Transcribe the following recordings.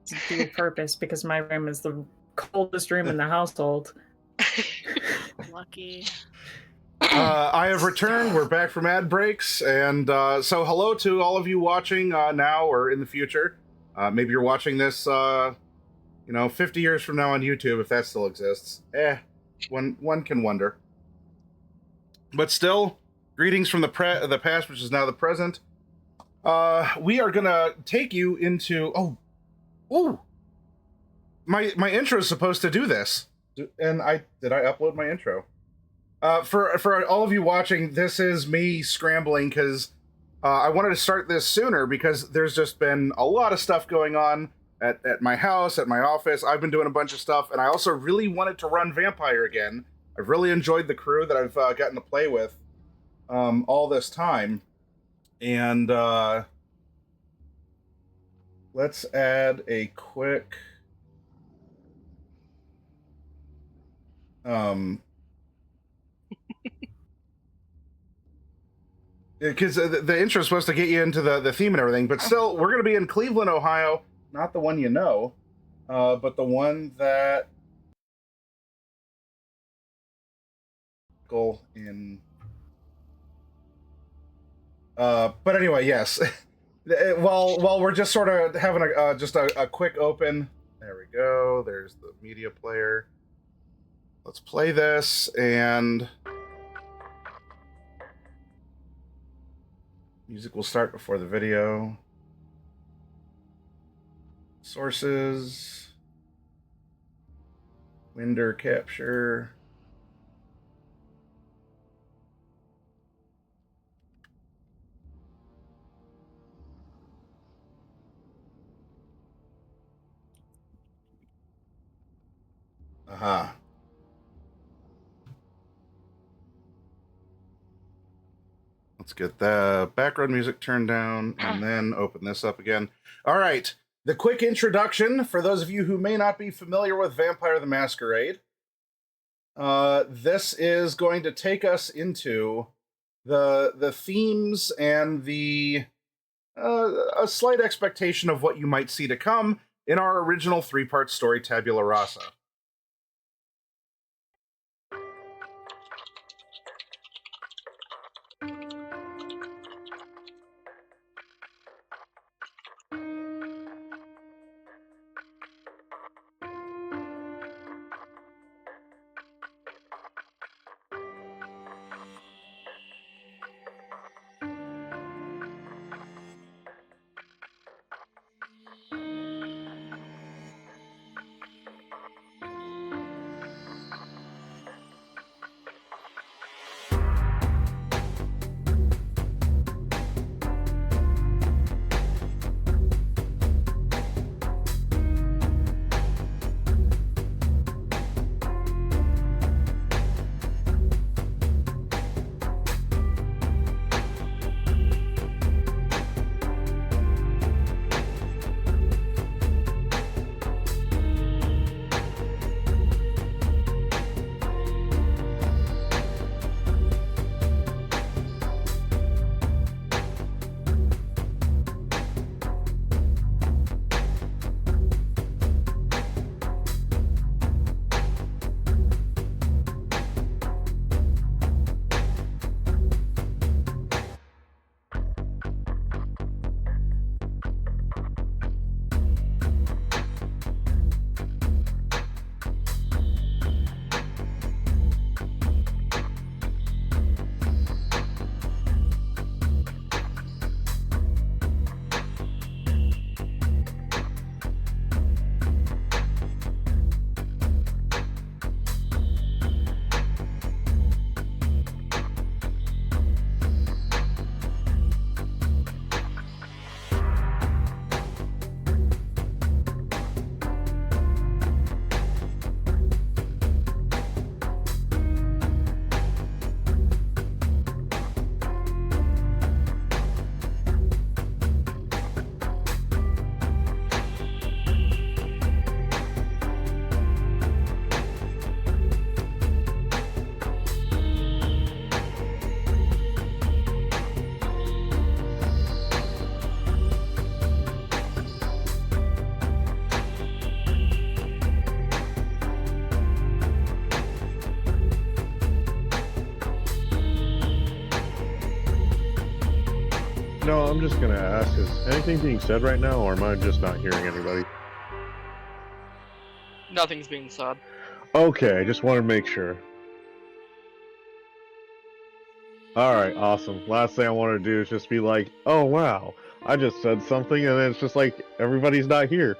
dual purpose because my room is the coldest room in the household. Lucky. I have returned. We're back from ad breaks, and so hello to all of you watching now or in the future. Maybe you're watching this, 50 years from now on YouTube, if that still exists. One can wonder. But still, greetings from the past, which is now the present. We are gonna take you into my intro is supposed to do this, and did I upload my intro? For all of you watching, this is me scrambling because I wanted to start this sooner because there's just been a lot of stuff going on at my house, at my office. I've been doing a bunch of stuff, and I also really wanted to run Vampire again. I've really enjoyed the crew that I've gotten to play with all this time. And let's add a quick... because the intro is supposed to get you into the theme and everything, but still, we're going to be in Cleveland, Ohio. Not the one you know, but the one that... in... but anyway, yes. While we're just sort of having a quick open... There we go. There's the media player. Let's play this, and... music will start before the video. Sources. Winder capture. Aha. Let's get the background music turned down and then open this up again. All right. The quick introduction for those of you who may not be familiar with Vampire the Masquerade. This is going to take us into the themes and a slight expectation of what you might see to come in our original 3-part story, Tabula Rasa. I'm just gonna ask, is anything being said right now, or am I just not hearing anybody? Nothing's being said. Okay, just want to make sure. Alright, awesome. Last thing I want to do is just be like, oh wow, I just said something, and then it's just like, everybody's not here.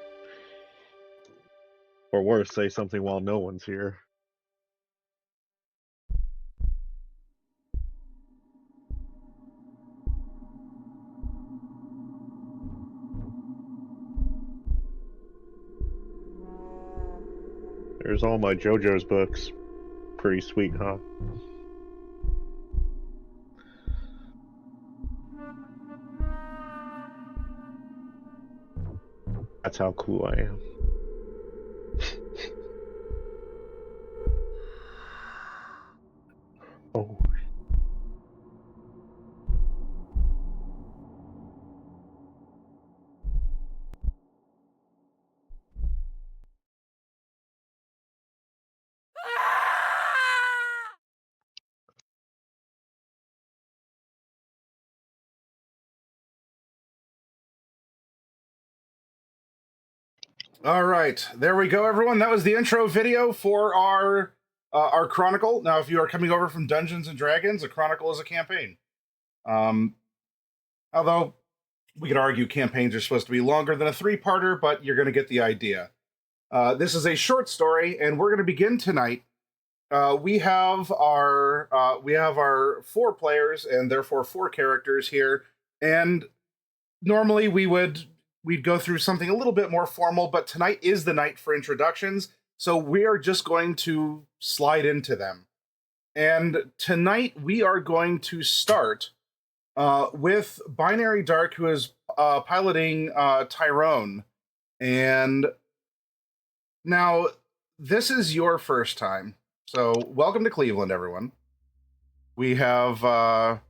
Or worse, say something while no one's here. There's all my JoJo's books. Pretty sweet, huh? That's how cool I am. Oh. All right, there we go, everyone. That was the intro video for our chronicle. Now, if you are coming over from Dungeons and Dragons, a chronicle is a campaign. Although we could argue campaigns are supposed to be longer than a three-parter, but you're going to get the idea. This is a short story, and we're going to begin tonight. We have our 4 players, and therefore 4 characters here. And normally we'd go through something a little bit more formal, but tonight is the night for introductions, so we are just going to slide into them. And tonight we are going to start with Binary Dark, who is piloting Tyrone. And now, this is your first time, so welcome to Cleveland, everyone. We have a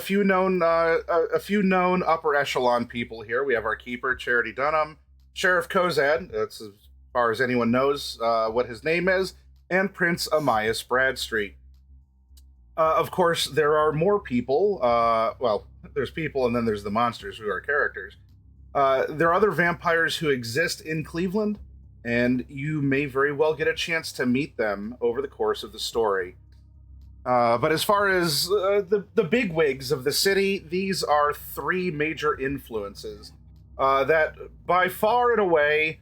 few known upper echelon people here. We have our keeper, Charity Dunham, Sheriff Kozad, that's as far as anyone knows what his name is, and Prince Amias Bradstreet. Of course, there are more people. Well, there's people, and then there's the monsters who are characters. There are other vampires who exist in Cleveland, and you may very well get a chance to meet them over the course of the story. But as far as the bigwigs of the city, these are 3 major influences that, by far and away,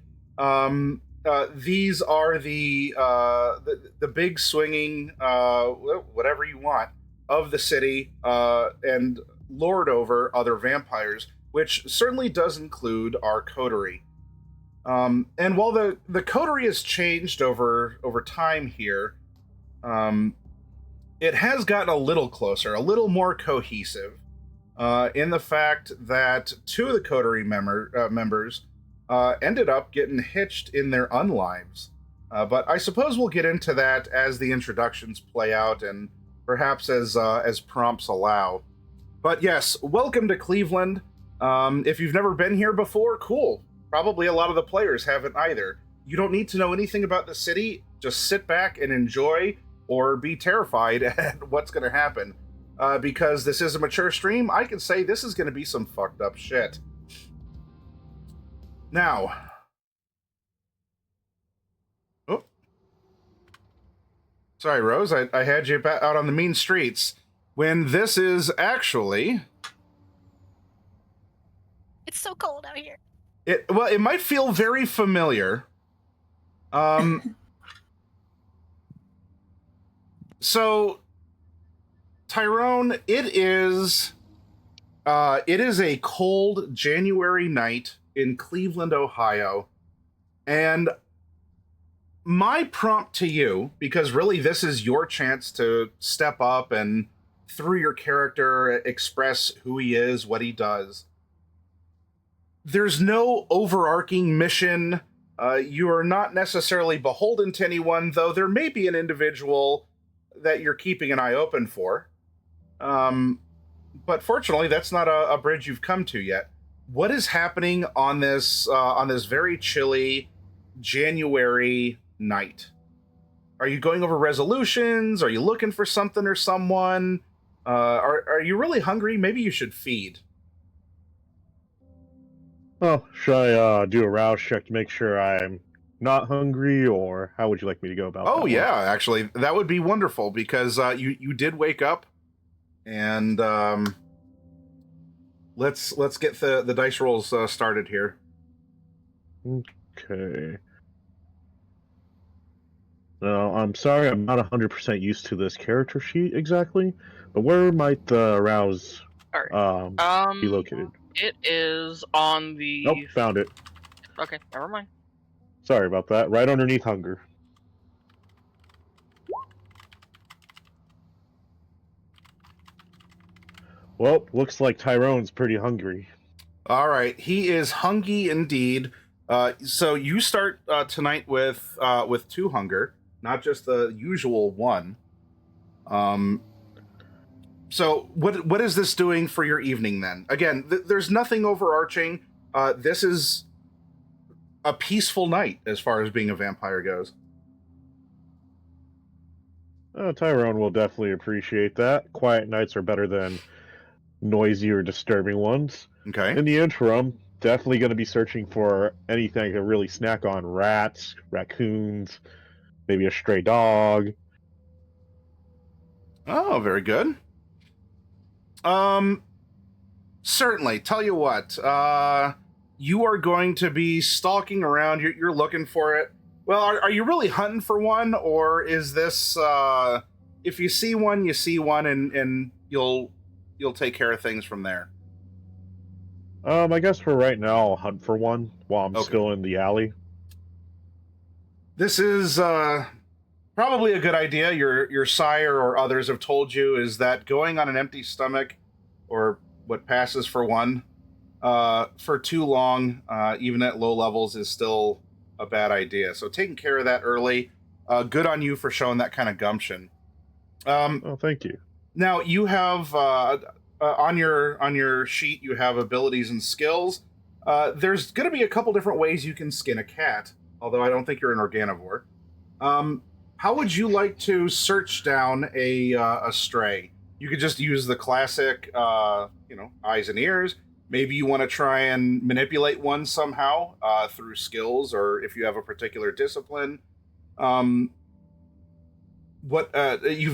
these are the big swinging, whatever you want, of the city and lord over other vampires, which certainly does include our coterie. And while the coterie has changed over time here, it has gotten a little closer, a little more cohesive, in the fact that 2 of the coterie members ended up getting hitched in their unlives. But I suppose we'll get into that as the introductions play out and perhaps as prompts allow. But yes, welcome to Cleveland. If you've never been here before, cool. Probably a lot of the players haven't either. You don't need to know anything about the city. Just sit back and enjoy, or be terrified at what's going to happen. Because this is a mature stream, I can say this is going to be some fucked up shit. Now, oh, sorry, Rose, I had you out on the mean streets when this is actually... It's so cold out here. Well, it might feel very familiar. So, Tyrone, it is a cold January night in Cleveland, Ohio, and my prompt to you, because really this is your chance to step up and through your character express who he is, what he does. There's no overarching mission. You are not necessarily beholden to anyone, though there may be an individual that you're keeping an eye open for. But fortunately, that's not a bridge you've come to yet. What is happening on this very chilly January night? Are you going over resolutions? Are you looking for something or someone? Are you really hungry? Maybe you should feed. Oh, should I do a rouse check to make sure I'm not hungry, or how would you like me to go about that? Oh yeah, actually, that would be wonderful because you did wake up, and let's get the dice rolls started here. Okay. No, I'm sorry, I'm not 100% used to this character sheet exactly, but where might the rouse be located? It is on the... Nope, found it. Okay, never mind. Sorry about that. Right underneath hunger. Well, looks like Tyrone's pretty hungry. All right, he is hungry indeed. So you start tonight with 2 hunger, not just the usual 1. So what is this doing for your evening then? Again, there's nothing overarching. This is a peaceful night as far as being a vampire goes. Tyrone will definitely appreciate that. Quiet nights are better than noisy or disturbing ones. Okay. In the interim, definitely going to be searching for anything I can really snack on. Rats, raccoons, maybe a stray dog. Oh, very good. Certainly. Tell you what, you are going to be stalking around. You're looking for it. Well, are you really hunting for one, or is this, if you see one, you see one, and you'll take care of things from there? I guess for right now, I'll hunt for one while I'm Okay. still in the alley. This is probably a good idea. Your sire or others have told you is that going on an empty stomach, or what passes for one, for too long, even at low levels, is still a bad idea. So taking care of that early, good on you for showing that kind of gumption. Oh, thank you. Now you have on your sheet you have abilities and skills. There's going to be a couple different ways you can skin a cat, although I don't think you're an organivore. How would you like to search down a stray? You could just use the classic, eyes and ears. Maybe you want to try and manipulate one somehow through skills, or if you have a particular discipline. You've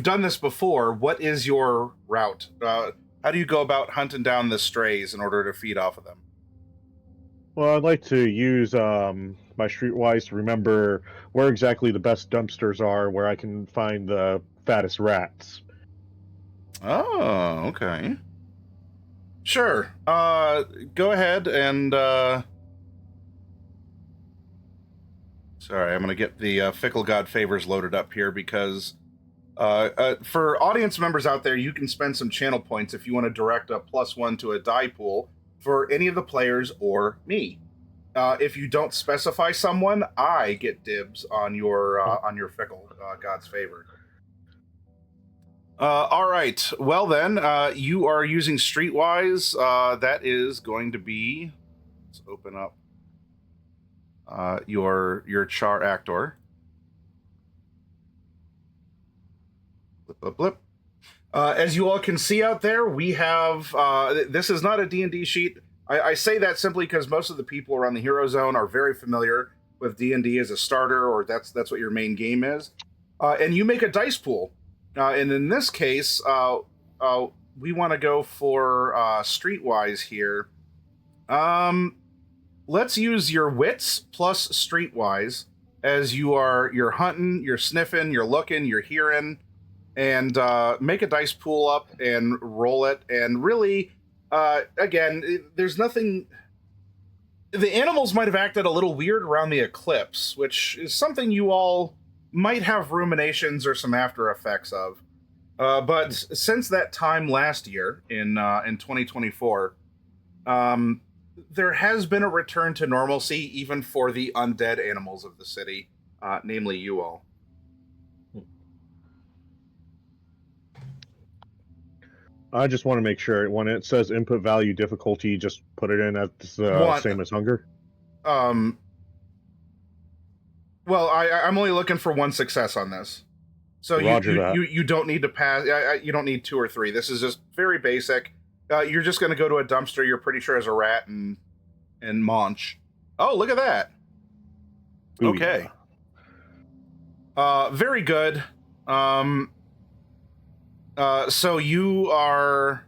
done this before. What is your route? How do you go about hunting down the strays in order to feed off of them? Well, I'd like to use my streetwise to remember where exactly the best dumpsters are, where I can find the fattest rats. Oh, okay. Sure. Go ahead and... Sorry, I'm going to get the Fickle God Favors loaded up here because for audience members out there, you can spend some channel points if you want to direct a +1 to a die pool for any of the players or me. If you don't specify someone, I get dibs on your Fickle God's Favor. All right. Well, then, you are using Streetwise. That is going to be... Let's open up your Char Actor. Blip, blip, blip. As you all can see out there, we have... this is not a D&D sheet. I say that simply because most of the people around the Hero Zone are very familiar with D&D as a starter, or that's what your main game is. And you make a dice pool. And in this case, we want to go for Streetwise here. Let's use your wits plus Streetwise, as you're hunting, you're sniffing, you're looking, you're hearing, and make a dice pool up and roll it. And really, again, there's nothing... The animals might have acted a little weird around the eclipse, which is something you all might have ruminations or some after effects of. But since that time last year, in 2024, there has been a return to normalcy, even for the undead animals of the city, namely you all. I just want to make sure when it says input value difficulty, just put it in at the same as hunger. Well, I'm only looking for one success on this. So Roger that. you don't need to pass. You don't need 2 or 3. This is just very basic. You're just going to go to a dumpster. You're pretty sure has a rat and munch. Oh, look at that. Ooh, Okay. Very good. So you are.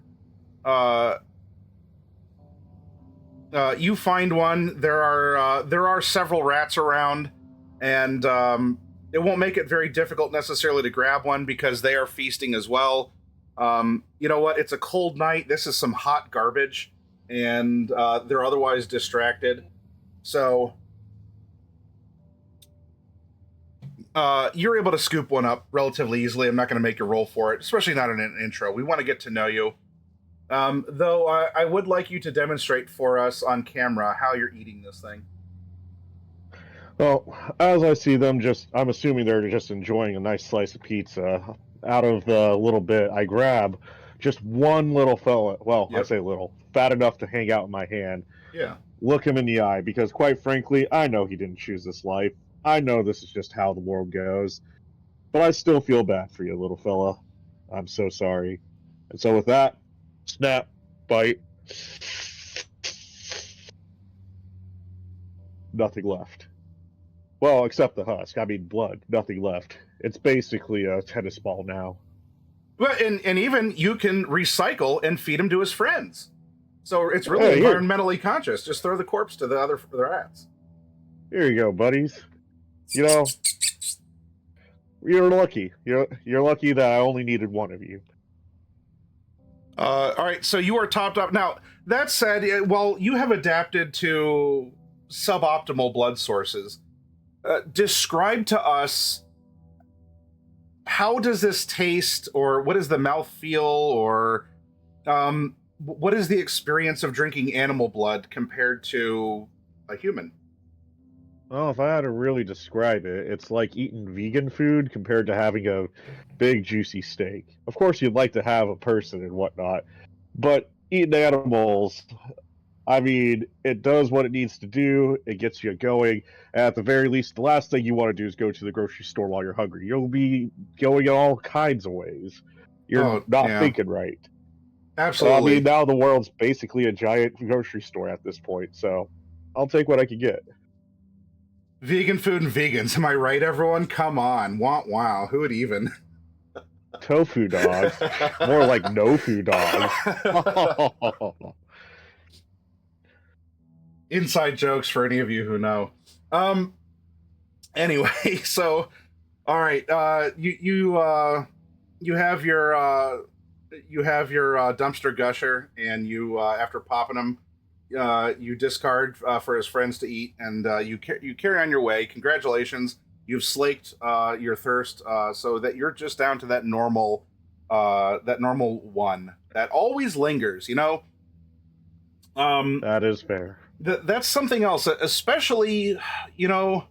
You find one. There are several rats around, and it won't make it very difficult necessarily to grab one because they are feasting as well. You know what? It's a cold night. This is some hot garbage, and they're otherwise distracted. So you're able to scoop one up relatively easily. I'm not going to make you roll for it, especially not in an intro. We want to get to know you. Though I would like you to demonstrate for us on camera how you're eating this thing. Well, as I see them, I'm assuming they're just enjoying a nice slice of pizza. Out of the little bit, I grab just one little fella. Well, Yep. I say little, fat enough to hang out in my hand. Yeah. Look him in the eye, because quite frankly, I know he didn't choose this life. I know this is just how the world goes. But I still feel bad for you, little fella. I'm so sorry. And so with that, snap, bite. Nothing left. Well, except the husk. I mean, blood. Nothing left. It's basically a tennis ball now. Well, and even you can recycle and feed him to his friends. So it's really Hey, here. environmentally conscious. Just throw the corpse to the rats. Here you go, buddies. You know, you're lucky. You're lucky that I only needed one of you. All right, so you are topped up. Now, that said, while you have adapted to suboptimal blood sources, describe to us, how does this taste, or what does the mouth feel, or what is the experience of drinking animal blood compared to a human? Well, if I had to really describe it, it's like eating vegan food compared to having a big juicy steak. Of course, you'd like to have a person and whatnot, but eating animals, I mean, it does what it needs to do. It gets you going. At the very least, the last thing you want to do is go to the grocery store while you're hungry. You'll be going in all kinds of ways. You're not thinking right. Absolutely. I mean, now the world's basically a giant grocery store at this point, so I'll take what I can get. Vegan food and vegans, am I right, everyone? Come on. Wow. Who would even? Tofu dogs. More like no-fu dogs. Inside jokes for any of you who know. Anyway, so all right, you have your dumpster gusher, and you after popping them, you discard for his friends to eat, and you carry on your way. Congratulations, you've slaked your thirst, so that you're just down to that normal one that always lingers. You know. That is fair. That's something else, especially, you know,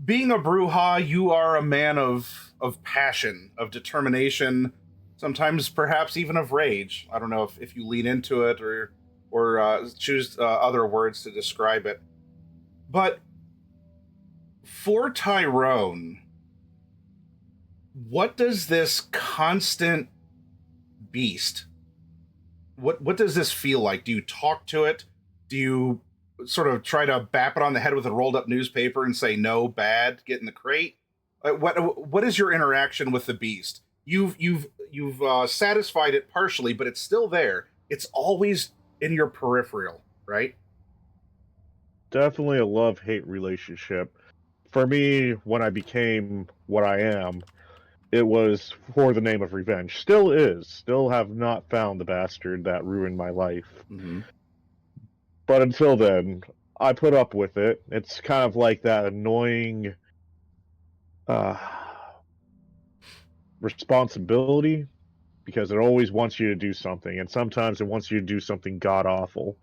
being a Brujah, you are a man of passion, of determination, sometimes perhaps even of rage. I don't know if you lean into it or choose other words to describe it. But for Tyrone, what does this constant beast, what does this feel like? Do you talk to it? Do you sort of try to bap it on the head with a rolled up newspaper and say, no, bad, get in the crate? What is your interaction with the beast? You've satisfied it partially, but it's still there. It's always in your peripheral, right? Definitely a love-hate relationship. For me, when I became what I am, it was for the name of revenge. Still is. Still have not found the bastard that ruined my life. Mm-hmm. But until then, I put up with it. It's kind of like that annoying responsibility, because it always wants you to do something, and sometimes it wants you to do something god-awful.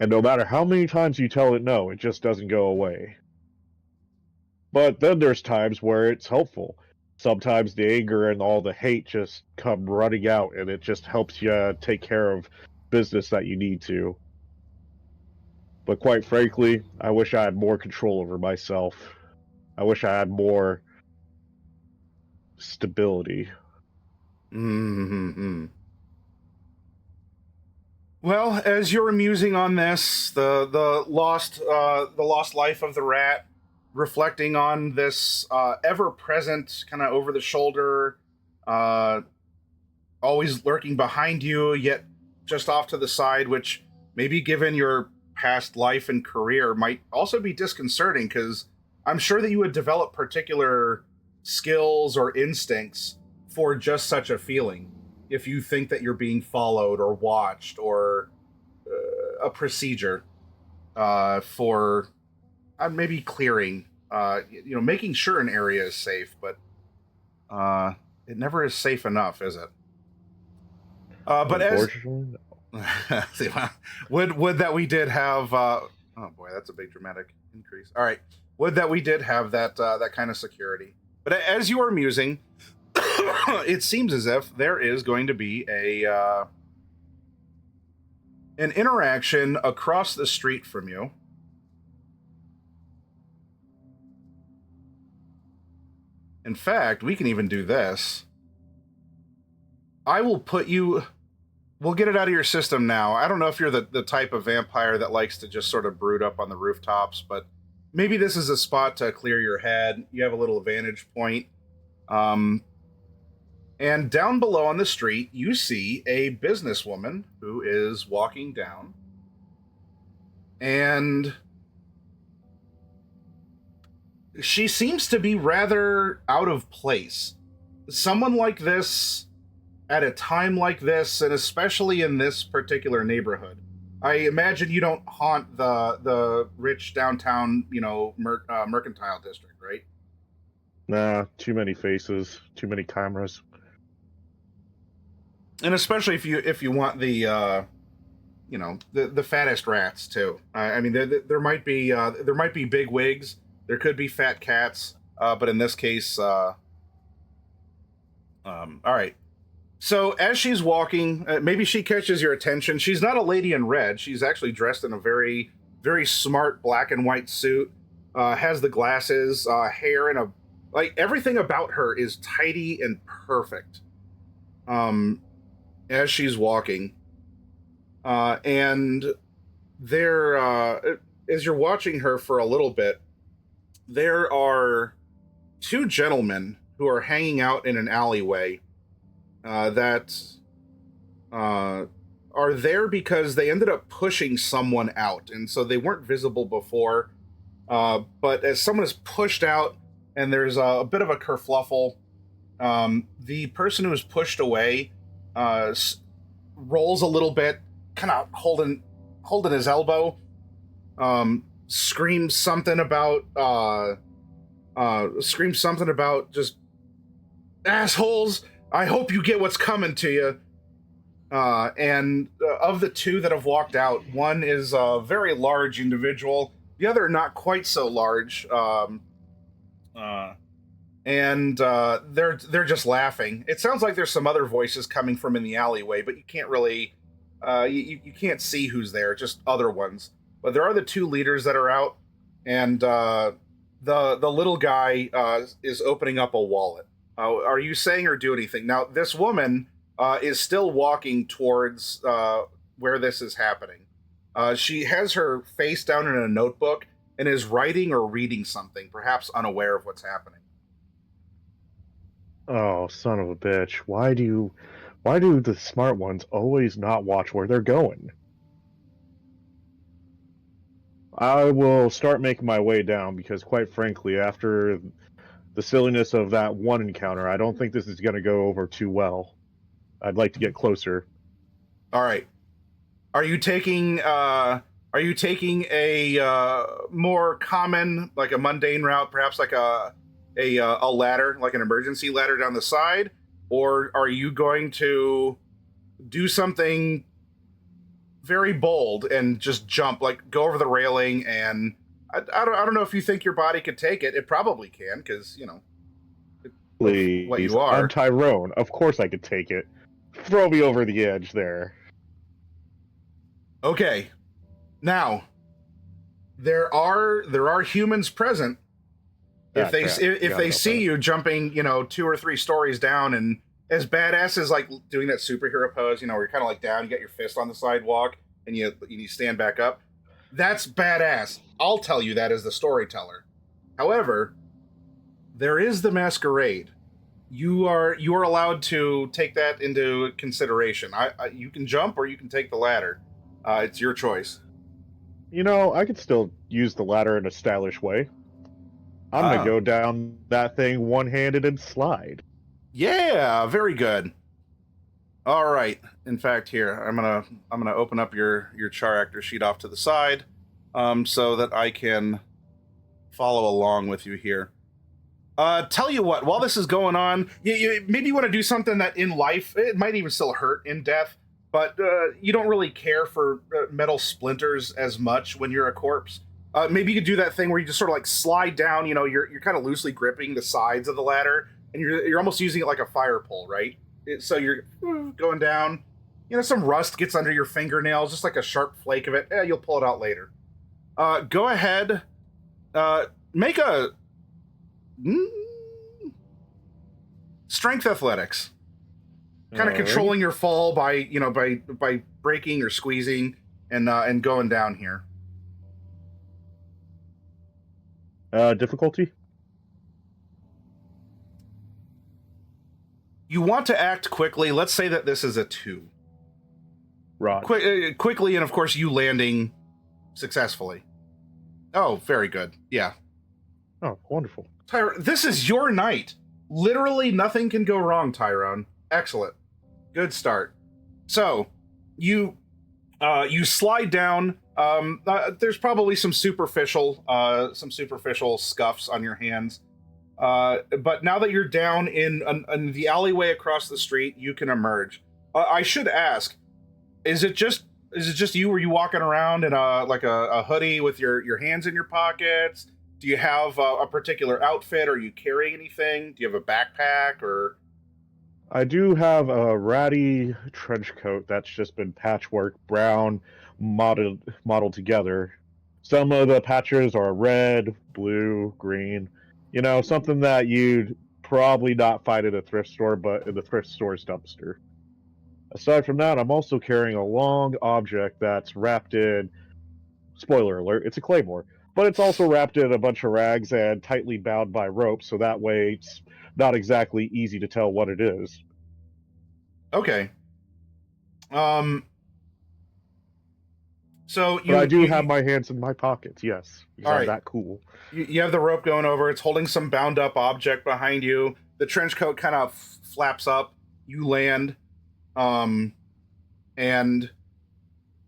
And no matter how many times you tell it no, it just doesn't go away. But then there's times where it's helpful. Sometimes the anger and all the hate just come running out, and it just helps you take care of business that you need to. But quite frankly, I wish I had more control over myself. I wish I had more stability. Mm-hmm. Well, as you're musing on this, the lost life of the rat, reflecting on this ever present kind of over the shoulder, always lurking behind you, yet just off to the side, which maybe given your past life and career might also be disconcerting, because I'm sure that you would develop particular skills or instincts for just such a feeling if you think that you're being followed or watched, or a procedure for maybe clearing, making sure an area is safe, but it never is safe enough, is it? But Unfortunately, would that we did have oh boy, that's a big dramatic increase. All right, would that we did have that kind of security. But as you are musing, it seems as if there is going to be an interaction across the street from you. In fact, we can even do this. I will put you... We'll get it out of your system now. I don't know if you're the type of vampire that likes to just sort of brood up on the rooftops, but maybe this is a spot to clear your head. You have a little vantage point. And down below on the street, you see a businesswoman who is walking down. And she seems to be rather out of place. Someone like this, at a time like this, and especially in this particular neighborhood. I imagine you don't haunt the rich downtown, mercantile district, right? nah, too many faces, too many cameras. And especially if you want the the fattest rats too. I mean, there might be big wigs, there could be fat cats, but in this case, all right. So as she's walking, maybe she catches your attention. She's not a lady in red. She's actually dressed in a very, very smart black and white suit. Has the glasses, hair, and everything about her is tidy and perfect. As she's walking, and there, as you're watching her for a little bit, there are two gentlemen who are hanging out in an alleyway. That are there because they ended up pushing someone out, and so they weren't visible before. But as someone is pushed out, and there's a bit of a kerfluffle, the person who is pushed away rolls a little bit, kind of holding his elbow, screams something about just assholes. I hope you get what's coming to you. And of the two that have walked out, one is a very large individual, the other not quite so large. And they're just laughing. It sounds like there's some other voices coming from in the alleyway, but you can't really, you can't see who's there, just other ones. But there are the two leaders that are out, and the little guy is opening up a wallet. Are you saying or do anything? Now, this woman is still walking towards where this is happening. She has her face down in a notebook and is writing or reading something, perhaps unaware of what's happening. Oh, son of a bitch. Why do the smart ones always not watch where they're going? I will start making my way down because, quite frankly, after the silliness of that one encounter, I don't think this is going to go over too well. I'd like to get closer. All right. Are you taking a more common, like a mundane route, perhaps like a ladder, like an emergency ladder down the side, or are you going to do something very bold and just jump, like go over the railing? And I don't know if you think your body could take it. It probably can, because Please, what you are. I'm Tyrone. Of course I could take it. Throw me over the edge there. Okay. Now, there are humans present, If they see you jumping, 2 or 3 stories down, and as badass as like doing that superhero pose, where you're kind of like down, you got your fist on the sidewalk, and you stand back up. That's badass. I'll tell you that as the storyteller. However, there is the masquerade. You are allowed to take that into consideration. You can jump or you can take the ladder. It's your choice. I could still use the ladder in a stylish way. I'm gonna go down that thing one-handed and slide. Yeah, very good. All right. In fact, here I'm gonna open up your char actor sheet off to the side, so that I can follow along with you here. Tell you what, while this is going on, maybe you want to do something that in life it might even still hurt in death, but you don't really care for metal splinters as much when you're a corpse. Maybe you could do that thing where you just sort of like slide down. You're kind of loosely gripping the sides of the ladder, and you're almost using it like a fire pole, right? So you're going down. Some rust gets under your fingernails, just like a sharp flake of it. You'll pull it out later. Go ahead. Make a strength athletics. Kind of controlling your fall by breaking or squeezing and going down here. Difficulty? You want to act quickly. Let's say that this is a 2. Right. Quickly, and of course you landing successfully. Oh, very good. Yeah. Oh, wonderful. Tyrone, this is your night. Literally nothing can go wrong, Tyrone. Excellent. Good start. So, you slide down. There's probably some superficial scuffs on your hands. But now that you're down in the alleyway across the street, you can emerge. I should ask, is it just you? Were you walking around in a hoodie with your hands in your pockets? Do you have a particular outfit? Are you carrying anything? Do you have a backpack or? I do have a ratty trench coat that's just been patchwork brown modeled together. Some of the patches are red, blue, green. Something that you'd probably not find at a thrift store, but in the thrift store's dumpster. Aside from that, I'm also carrying a long object that's wrapped in, spoiler alert, it's a claymore, but it's also wrapped in a bunch of rags and tightly bound by rope, so that way it's not exactly easy to tell what it is. Okay. So I do have my hands in my pockets, yes. Because I'm that cool. You have the rope going over. It's holding some bound up object behind you. The trench coat kind of flaps up. You land. And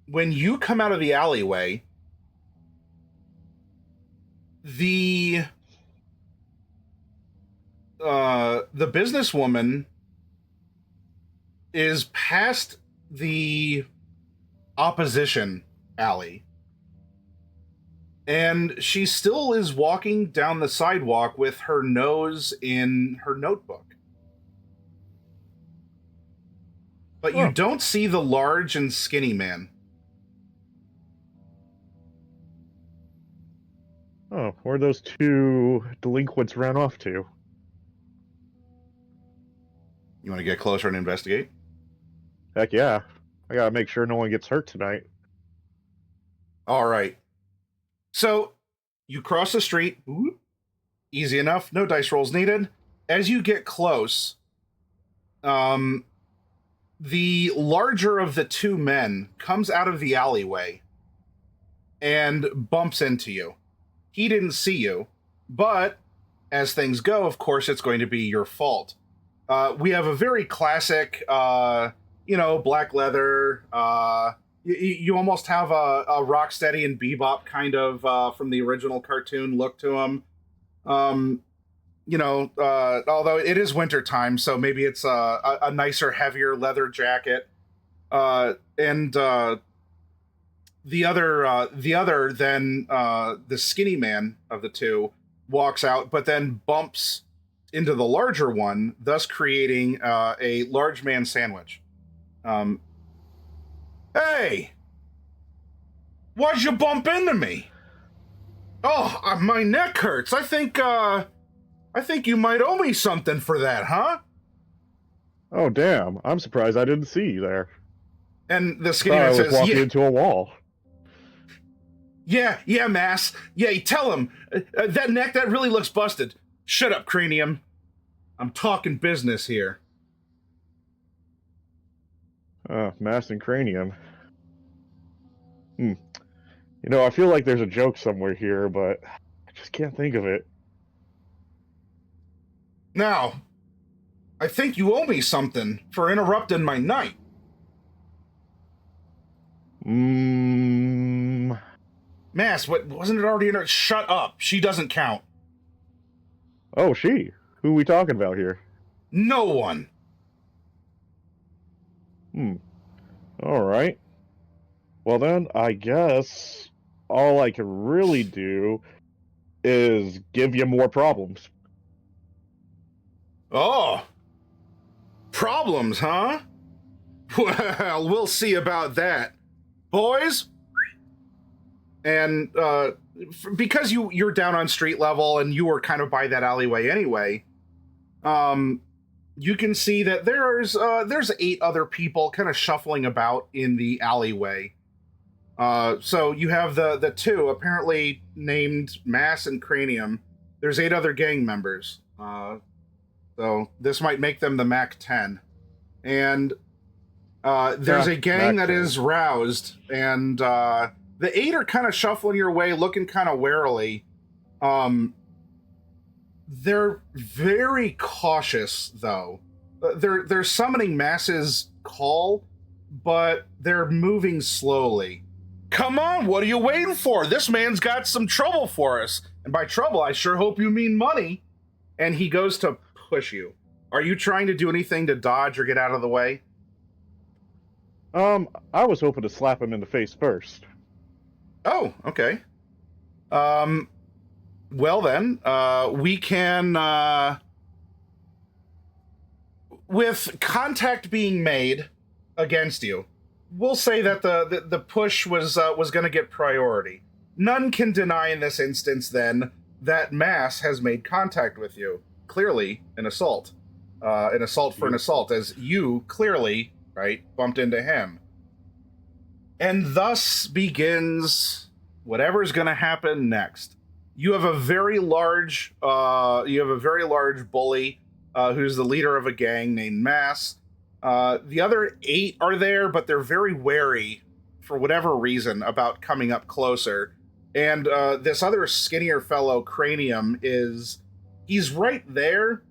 when you come out of the alleyway, the businesswoman is past the opposition alley, and she still is walking down the sidewalk with her nose in her notebook. But you don't see the large and skinny man. Oh, where those 2 delinquents ran off to? You want to get closer and investigate? Heck yeah. I gotta make sure no one gets hurt tonight. All right. So, you cross the street. Ooh, easy enough. No dice rolls needed. As you get close, the larger of the 2 men comes out of the alleyway and bumps into you. He didn't see you, but as things go, of course, it's going to be your fault. We have a very classic, black leather. You almost have a Rocksteady and Bebop kind of from the original cartoon look to him. Although it is winter time, so maybe it's a nicer, heavier leather jacket. And the other then the skinny man of the 2 walks out, but then bumps into the larger one, thus creating a large man sandwich. Hey! Why'd you bump into me? Oh, my neck hurts. I think I think you might owe me something for that, huh? Oh, damn. I'm surprised I didn't see you there. And the skinny I man was says, walking yeah, into a wall. yeah, Mass. Yeah, you tell him. That neck, that really looks busted. Shut up, Cranium. I'm talking business here. Mass and cranium. You know, I feel like there's a joke somewhere here, but I just can't think of it. Now, I think you owe me something for interrupting my night. Mass, what wasn't it already in her? Shut up. She doesn't count. Oh, she. Who are we talking about here? No one. All right. Well, then, I guess all I can really do is give you more problems. Oh. Problems, huh? Well, we'll see about that. Boys? And because you're down on street level and you were kind of by that alleyway anyway, you can see that there's 8 other people kind of shuffling about in the alleyway. So you have the 2 apparently named Mass and Cranium. There's 8 other gang members. So this might make them the Mac 10. And there's a gang that is roused, and the 8 are kind of shuffling your way, looking kind of warily. They're very cautious, though. They're summoning Mass's call, but they're moving slowly. Come on, what are you waiting for? This man's got some trouble for us. And by trouble, I sure hope you mean money. And he goes to push you. Are you trying to do anything to dodge or get out of the way? I was hoping to slap him in the face first. Oh, okay. Well then, we can, with contact being made against you, we'll say that the push was going to get priority. None can deny in this instance, then, that Mass has made contact with you. Clearly, an assault. An assault for an assault, as you clearly, right, bumped into him. And thus begins whatever's going to happen next. You have a very large bully who's the leader of a gang named Mass. The other 8 are there, but they're very wary for whatever reason about coming up closer. And this other skinnier fellow, Cranium, he's right there.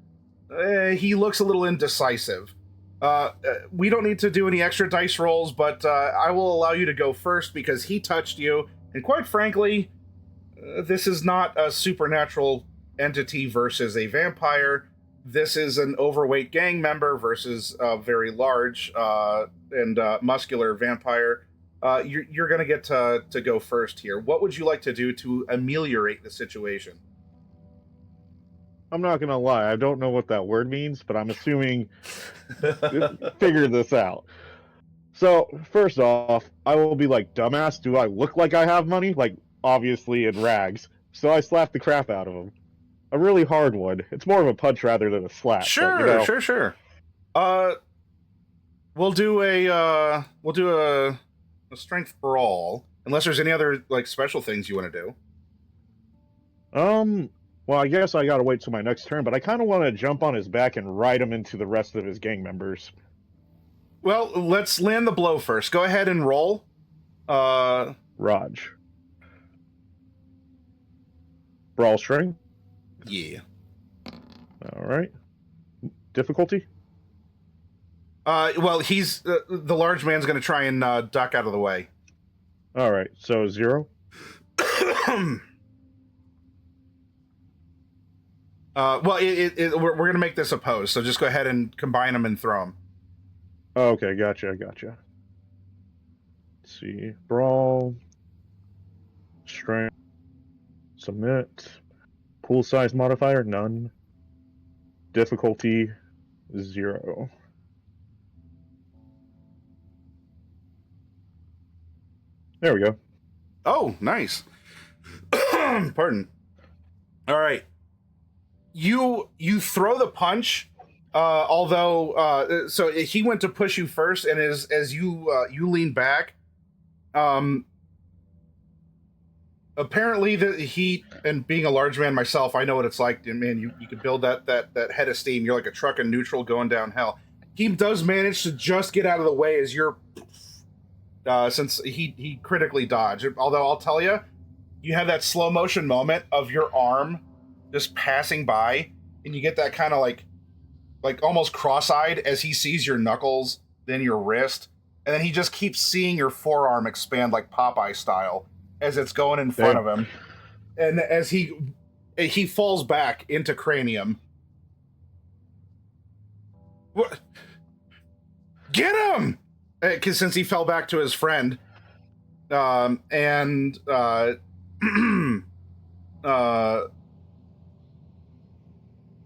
He looks a little indecisive. We don't need to do any extra dice rolls, but I will allow you to go first because he touched you. And quite frankly, this is not a supernatural entity versus a vampire. This is an overweight gang member versus a very large and muscular vampire. You're going to get to go first here. What would you like to do to ameliorate the situation? I'm not gonna lie, I don't know what that word means, but I'm assuming figure this out. So, first off, I will be like, dumbass, do I look like I have money? Like, obviously in rags. So I slap the crap out of him. A really hard one. It's more of a punch rather than a slap. Sure, but, you know, sure. We'll do a strength brawl, unless there's any other like special things you want to do. Well, I guess I gotta wait till my next turn, but I kind of want to jump on his back and ride him into the rest of his gang members. Well, let's land the blow first. Go ahead and roll. Raj. Brawl string. Yeah. All right. Difficulty? Well, he's the large man's going to try and duck out of the way. All right, so 0. Well, we're going to make this opposed, so just go ahead and combine them and throw them. Oh, okay, gotcha. Let's see. Brawl. Strength. Submit. Pool size modifier, none. Difficulty, 0. There we go. Oh, nice. Pardon. All right. you throw the punch, although so he went to push you first, and as you lean back, apparently the heat, and being a large man myself, I know what it's like. And man, you could build that head of steam. You're like a truck in neutral going downhill. He does manage to just get out of the way as you're, since he critically dodged. Although I'll tell you, you have that slow motion moment of your arm just passing by, and you get that kind of like almost cross-eyed as he sees your knuckles, then your wrist, and then he just keeps seeing your forearm expand like Popeye style as it's going in front of him. And as he falls back into cranium. What? Get him! Because since he fell back to his friend,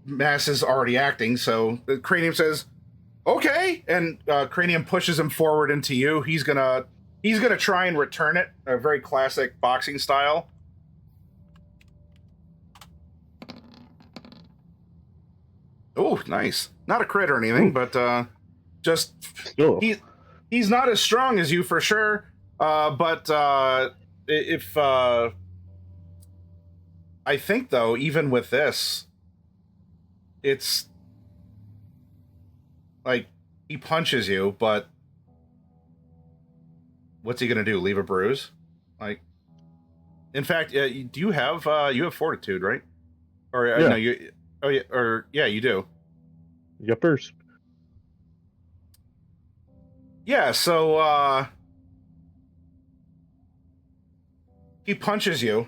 Mass is already acting, so the Cranium says, "Okay," and Cranium pushes him forward into you. He's gonna try and return it, a very classic boxing style. Oh, nice! Not a crit or anything, but just he's not as strong as you for sure. But if I think though, even with this, it's like he punches you, but what's he gonna do? Leave a bruise? Like, in fact, do you have fortitude, right? Or yeah. No, you? Oh yeah, or yeah, you do. Yuppers. Yeah, so he punches you.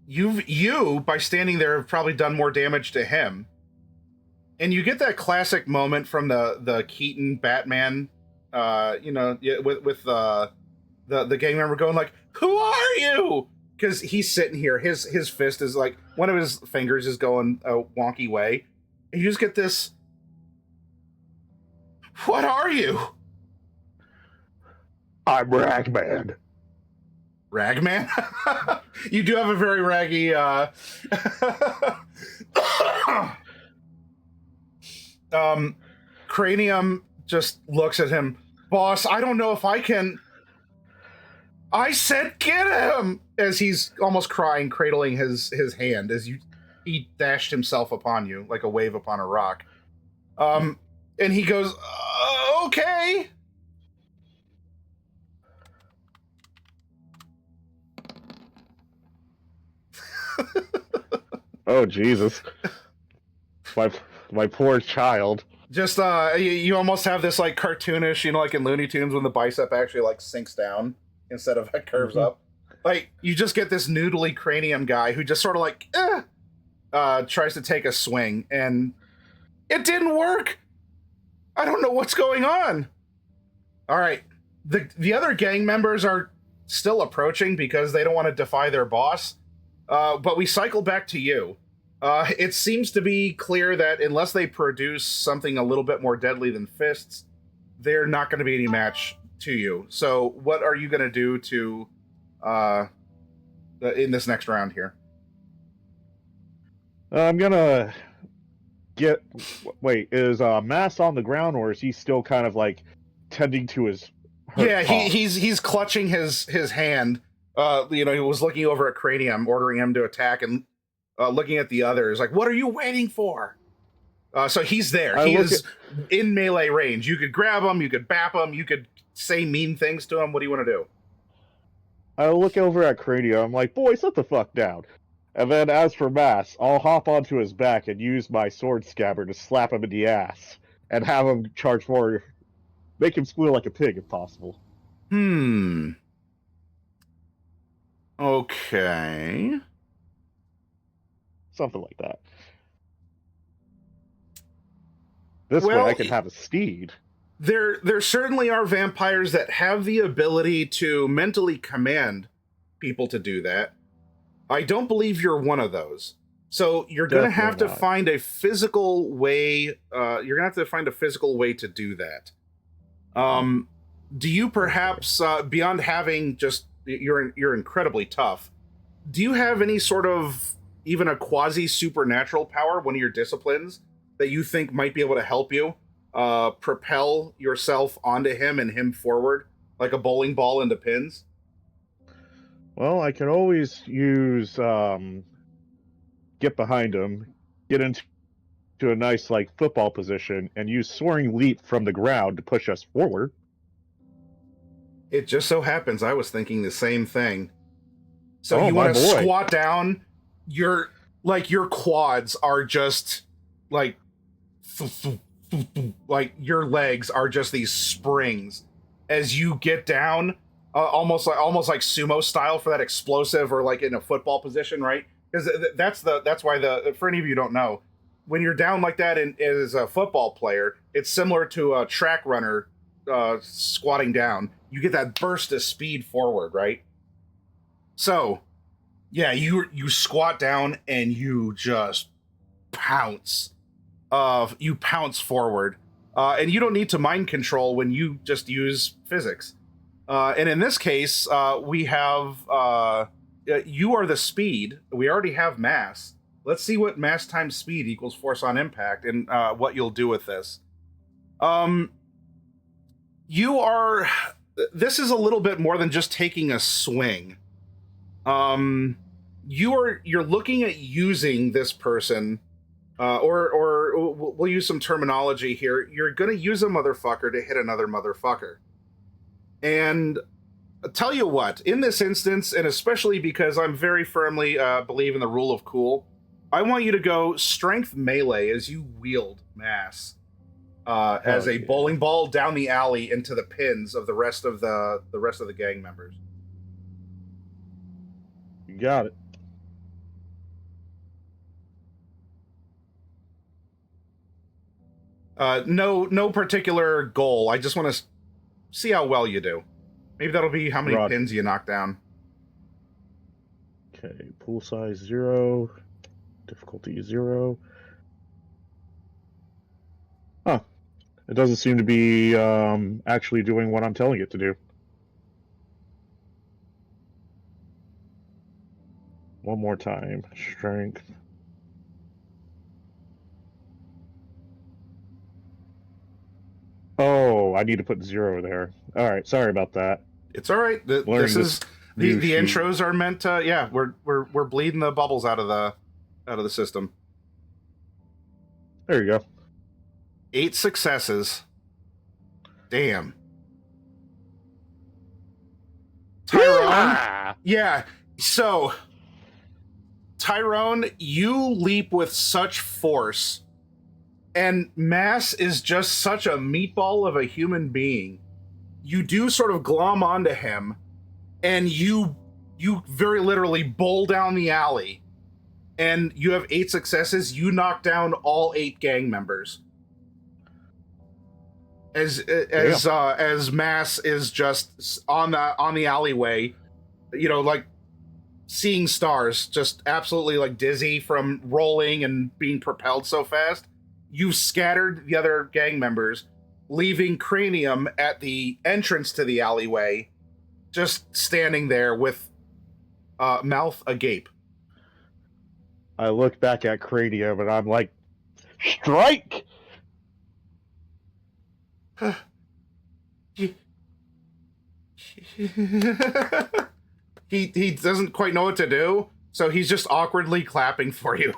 You by standing there have probably done more damage to him. And you get that classic moment from the Keaton Batman, with the gang member going like, "Who are you?" Because he's sitting here, his fist is like, one of his fingers is going a wonky way. And you just get this, "What are you?" I'm Ragman. Ragman? You do have a very raggy Cranium just looks at him. "Boss, I don't know if I can." "I said get him!" As he's almost crying, cradling his hand as he dashed himself upon you like a wave upon a rock. And he goes, "Okay." Oh Jesus! My poor child. Just you almost have this like cartoonish, like in Looney Tunes when the bicep actually like sinks down instead of it curves up. Like you just get this noodly Cranium guy who just sort of like tries to take a swing, and it didn't work. I don't know what's going on. All right, the other gang members are still approaching because they don't want to defy their boss. But we cycle back to you. It seems to be clear that unless they produce something a little bit more deadly than fists, they're not going to be any match to you. So what are you going to do to in this next round here? I'm gonna get. Wait, is Mass on the ground, or is he still kind of like tending to his? Yeah, he's clutching his hand. He was looking over at Cranium, ordering him to attack, and looking at the others, like, "What are you waiting for?" So he's there. He is in melee range. You could grab him, you could bap him, you could say mean things to him. What do you want to do? I look over at Cranium. I'm like, "Boy, sit the fuck down." And then as for Mass, I'll hop onto his back and use my sword scabbard to slap him in the ass and have him charge forward, make him squeal like a pig if possible. Okay. Something like that. This way I can have a steed. There certainly are vampires that have the ability to mentally command people to do that. I don't believe you're one of those. So you're going to have to find a physical way. You're going to have to find a physical way to do that. Do you perhaps, beyond having just, you're incredibly tough, do you have any sort of even a quasi supernatural power, one of your disciplines that you think might be able to help you propel yourself onto him and him forward like a bowling ball into pins? Well, I can always use get behind him, get into a nice like football position, and use soaring leap from the ground to push us forward. It just so happens I was thinking the same thing. So Oh, you my want to boy. squat down, your quads are just like your legs are just these springs as you get down, almost like sumo style for that explosive, or like in a football position, right? Because that's why for any of you who don't know, when you're down like that as a football player, it's similar to a track runner squatting down. You get that burst of speed forward, right? So, yeah, you squat down and you just pounce. You pounce forward, and you don't need to mind control when you just use physics. And in this case, we have you are the speed. We already have mass. Let's see what mass times speed equals force on impact, and what you'll do with this. This is a little bit more than just taking a swing. You're looking at using this person, or we'll use some terminology here. You're going to use a motherfucker to hit another motherfucker. And I'll tell you what, in this instance, and especially because I'm very firmly believe in the rule of cool, I want you to go strength melee as you wield mass as a bowling ball down the alley into the pins of the rest of the gang members. You got it. No particular goal. I just want to see how well you do. Maybe that'll be how many pins you knock down. Okay, pool size 0, difficulty 0. Huh. It doesn't seem to be actually doing what I'm telling it to do. One more time. Strength. Oh, I need to put 0 there. All right, sorry about that. It's all right. The intros are meant to. Yeah, we're bleeding the bubbles out of the system. There you go. 8 successes. Damn. Tyrone. Yeah. So, Tyrone, you leap with such force, and Mass is just such a meatball of a human being. You do sort of glom onto him, and you very literally bowl down the alley, and you have 8 successes. You knock down all 8 gang members. As Mass is just on the alleyway, like seeing stars, just absolutely like dizzy from rolling and being propelled so fast. You scattered the other gang members, leaving Cranium at the entrance to the alleyway, just standing there with mouth agape. I look back at Cranium and I'm like, strike! He doesn't quite know what to do, so he's just awkwardly clapping for you.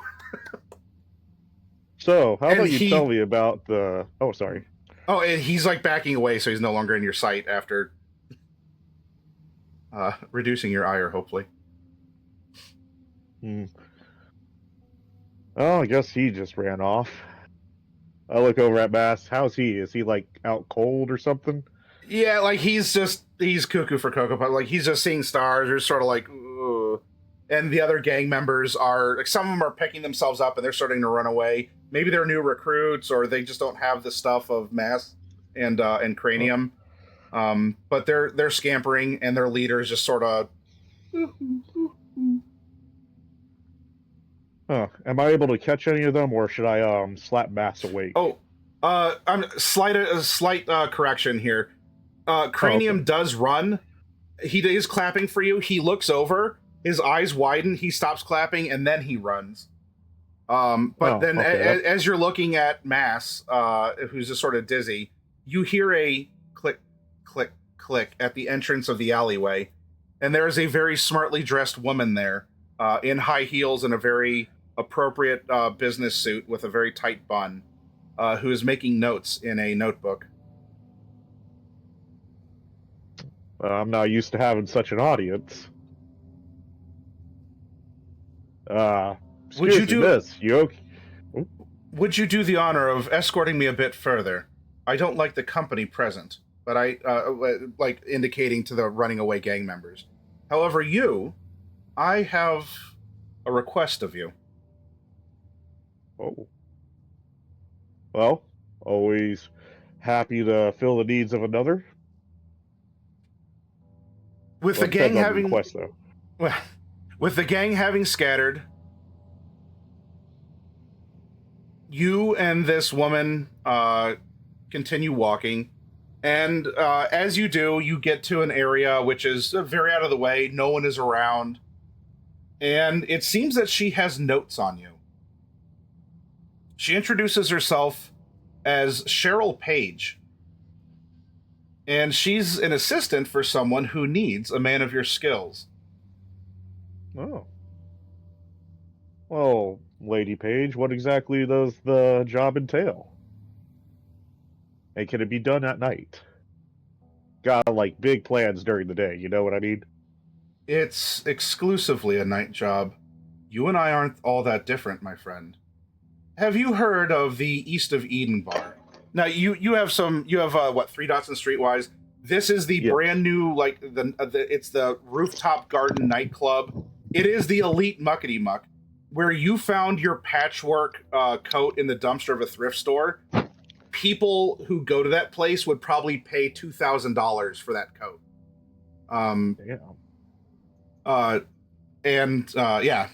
So, how about you tell me about the... Oh, sorry. Oh, and he's like backing away, so he's no longer in your sight after reducing your ire, hopefully. Oh, I guess he just ran off. I look over at Bass. How's he? Is he like out cold or something? Yeah, like he's cuckoo for Cocoa Puff. Like he's just seeing stars, or sort of like, ugh. And the other gang members are like, some of them are picking themselves up and they're starting to run away. Maybe they're new recruits, or they just don't have the stuff of Mass and Cranium. But they're scampering, and their leader is just sort of. Am I able to catch any of them, or should I slap Mass awake? Oh, I'm slight correction here. Cranium does run. He is clapping for you. He looks over, his eyes widen, he stops clapping, and then he runs. As you're looking at Mass, who's just sort of dizzy, you hear a click, click, click at the entrance of the alleyway, and there is a very smartly dressed woman there, in high heels and a very appropriate business suit with a very tight bun, who is making notes in a notebook. I'm not used to having such an audience. Would you do this? You okay? Would you do the honor of escorting me a bit further? I don't like the company present, but I like indicating to the running away gang members. However, I have a request of you. Oh. Well, always happy to fill the needs of another. With the gang having request, though. Well, with the gang having scattered, you and this woman continue walking, and as you do, you get to an area which is very out of the way. No one is around, and it seems that she has notes on you. She introduces herself as Cheryl Page, and she's an assistant for someone who needs a man of your skills. Oh. Well, Lady Page, what exactly does the job entail? And can it be done at night? Got, like, big plans during the day, you know what I mean? It's exclusively a night job. You and I aren't all that different, my friend. Have you heard of the East of Eden bar? Now, you have 3 dots in Streetwise. This is the brand new, like, it's the rooftop garden nightclub. It is the elite muckety muck, where you found your patchwork coat in the dumpster of a thrift store. People who go to that place would probably pay $2,000 for that coat.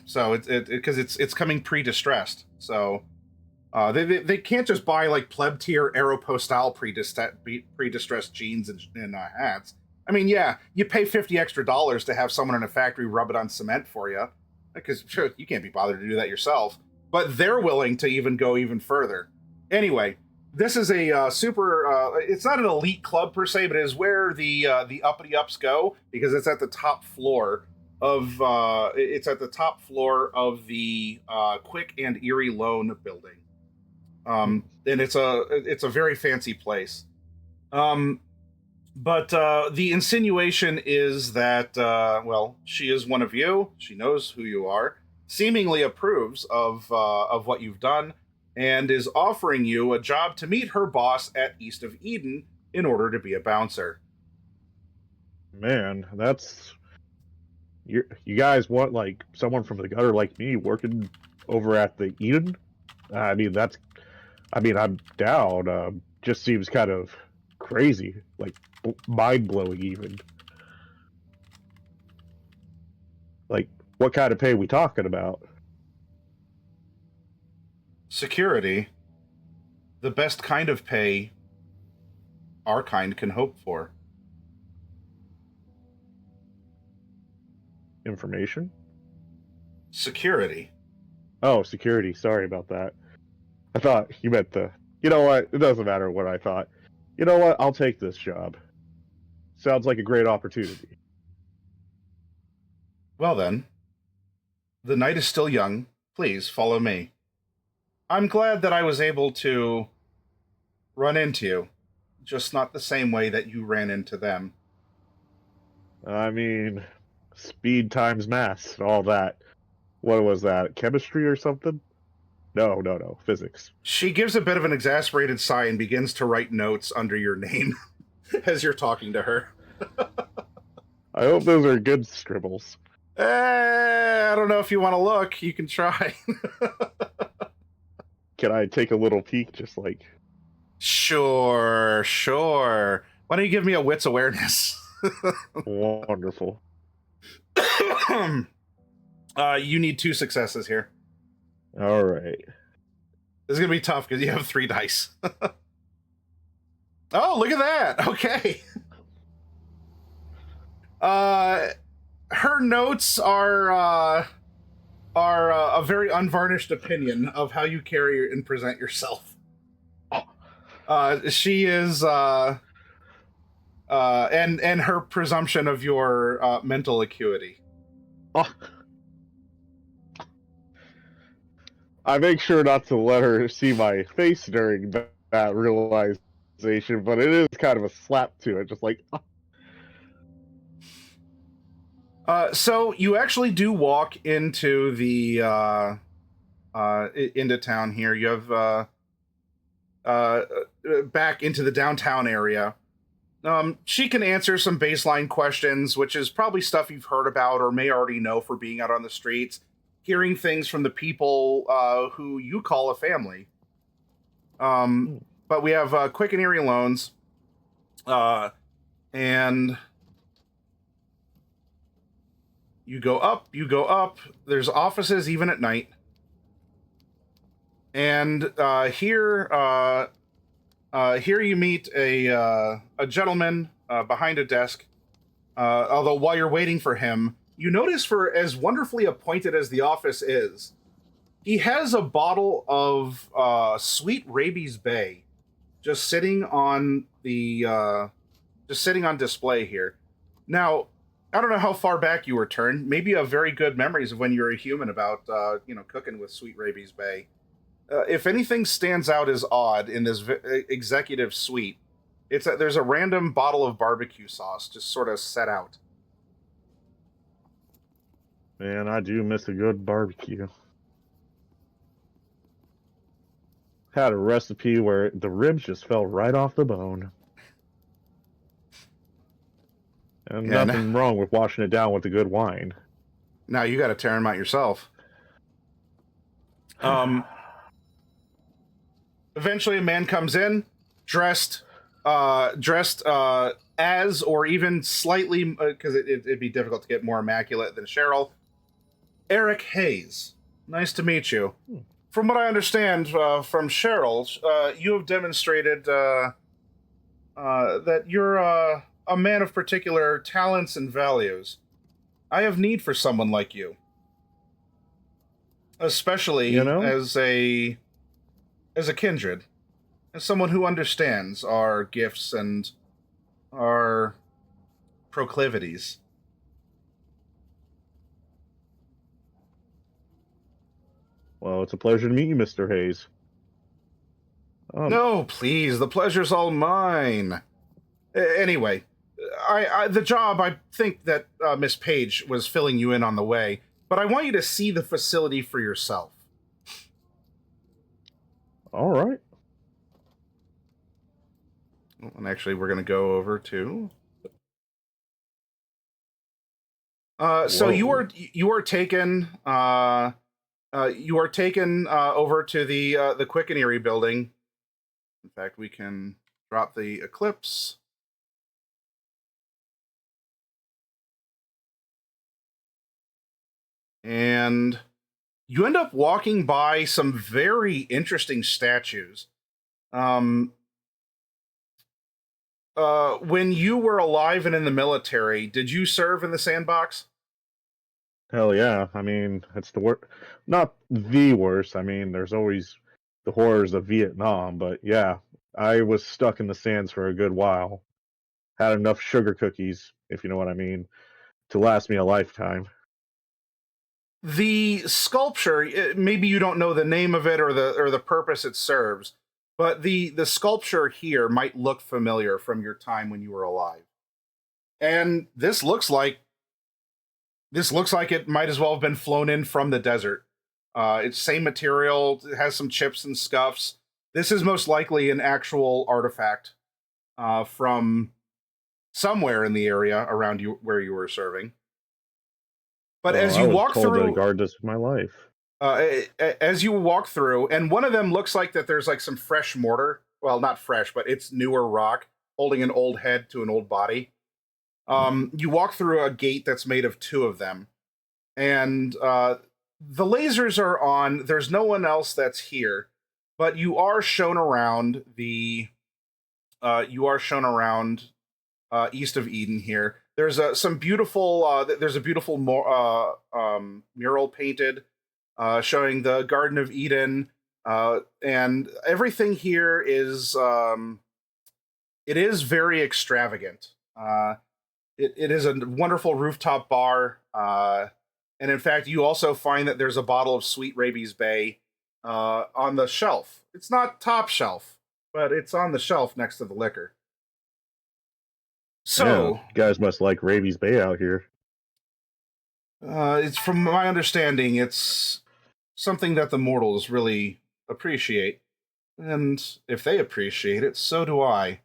So it's coming pre-distressed. So they can't just buy like pleb tier Aeropostale pre-distressed jeans and hats. I mean, yeah, you pay $50 extra to have someone in a factory rub it on cement for you, because sure, you can't be bothered to do that yourself. But they're willing to even go even further. Anyway, this is a super. It's not an elite club per se, but it is where the uppity ups go, because it's at the top floor of the Quick and Erie Loan building, and it's a very fancy place. But the insinuation is that, she is one of you. She knows who you are, seemingly approves of what you've done, and is offering you a job to meet her boss at East of Eden in order to be a bouncer. Man, that's... You guys want, like, someone from the gutter like me working over at the Eden? I'm down. Just seems kind of crazy, like mind-blowing even. Like, what kind of pay are we talking about? Security. The best kind of pay our kind can hope for. Information? Security. Oh, security. Sorry about that. I thought you meant the... You know what? It doesn't matter what I thought. You know what? I'll take this job. Sounds like a great opportunity. Well then, the night is still young. Please follow me. I'm glad that I was able to run into you, just not the same way that you ran into them. I mean, speed times mass, all that. What was that? Chemistry or something? No. Physics. She gives a bit of an exasperated sigh and begins to write notes under your name as you're talking to her. I hope those are good scribbles. I don't know if you want to look. You can try. Can I take a little peek, just like... Sure. Why don't you give me a wits awareness? Wonderful. You need 2 successes here. All right. This is going to be tough because you have 3 dice. Oh, look at that. Okay. her notes are a very unvarnished opinion of how you carry and present yourself. She is and her presumption of your mental acuity. Oh. I make sure not to let her see my face during that realization, but it is kind of a slap to it, just like. So you actually do walk into the into town here. You have back into the downtown area. She can answer some baseline questions, which is probably stuff you've heard about or may already know for being out on the streets, hearing things from the people who you call a family. But we have quick and eerie loans, and you go up. There's offices even at night. And here you meet a gentleman behind a desk. Although while you're waiting for him, you notice, for as wonderfully appointed as the office is, he has a bottle of sweet rabies bay just sitting on display here. Now, I don't know how far back you were turned. Maybe you have very good memories of when you were a human about cooking with sweet rabies bay. If anything stands out as odd in this executive suite, it's that there's a random bottle of barbecue sauce just sort of set out. Man, I do miss a good barbecue. Had a recipe where the ribs just fell right off the bone. And nothing wrong with washing it down with a good wine. Now you got to tear them out yourself. Eventually, a man comes in, dressed as, or even slightly, because it'd be difficult to get more immaculate than Cheryl. Eric Hayes. Nice to meet you. From what I understand from Cheryl, you have demonstrated that you're a man of particular talents and values. I have need for someone like you. Especially as a kindred. As someone who understands our gifts and our proclivities. Well, it's a pleasure to meet you, Mr. Hayes. No, please, the pleasure's all mine. Anyway, the job, I think that Miss Page was filling you in on the way, but I want you to see the facility for yourself. All right. And actually, we're going to go over to... so you are taken... you are taken over to the Quick and Eerie building. In fact, we can drop the eclipse. And you end up walking by some very interesting statues. When you were alive and in the military, did you serve in the sandbox? Hell yeah. I mean, it's the worst. Not the worst. I mean, there's always the horrors of Vietnam, but yeah, I was stuck in the sands for a good while. Had enough sugar cookies, if you know what I mean, to last me a lifetime. The sculpture, maybe you don't know the name of it or the purpose it serves, but the sculpture here might look familiar from your time when you were alive. And this looks like it might as well have been flown in from the desert. It's same material, it has some chips and scuffs. This is most likely an actual artifact from somewhere in the area around you where you were serving. But as you walk through, to guard this with my life. As you walk through, and one of them looks like that there's like some fresh mortar. Well, not fresh, but it's newer rock holding an old head to an old body. You walk through a gate that's made of two of them, and the lasers are on. There's no one else that's here, but you are shown around east of Eden here. There's some beautiful. There's a beautiful mural painted showing the Garden of Eden, and everything here is. It is very extravagant. It is a wonderful rooftop bar, and in fact, you also find that there's a bottle of Sweet Rabies Bay on the shelf. It's not top shelf, but it's on the shelf next to the liquor. So, Yeah, you guys must like Rabies Bay out here. it's from my understanding, it's something that the mortals really appreciate, and if they appreciate it, so do I.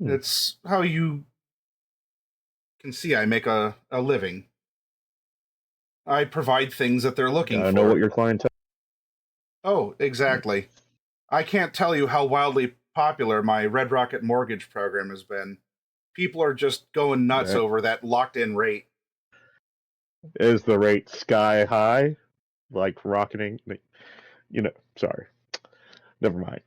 It's how you can see I make a living. I provide things that they're looking for. I know what your clientele. Oh, exactly. I can't tell you how wildly popular my Red Rocket mortgage program has been. People are just going nuts over that locked-in rate. Is the rate sky high? Like rocketing? Sorry. Never mind.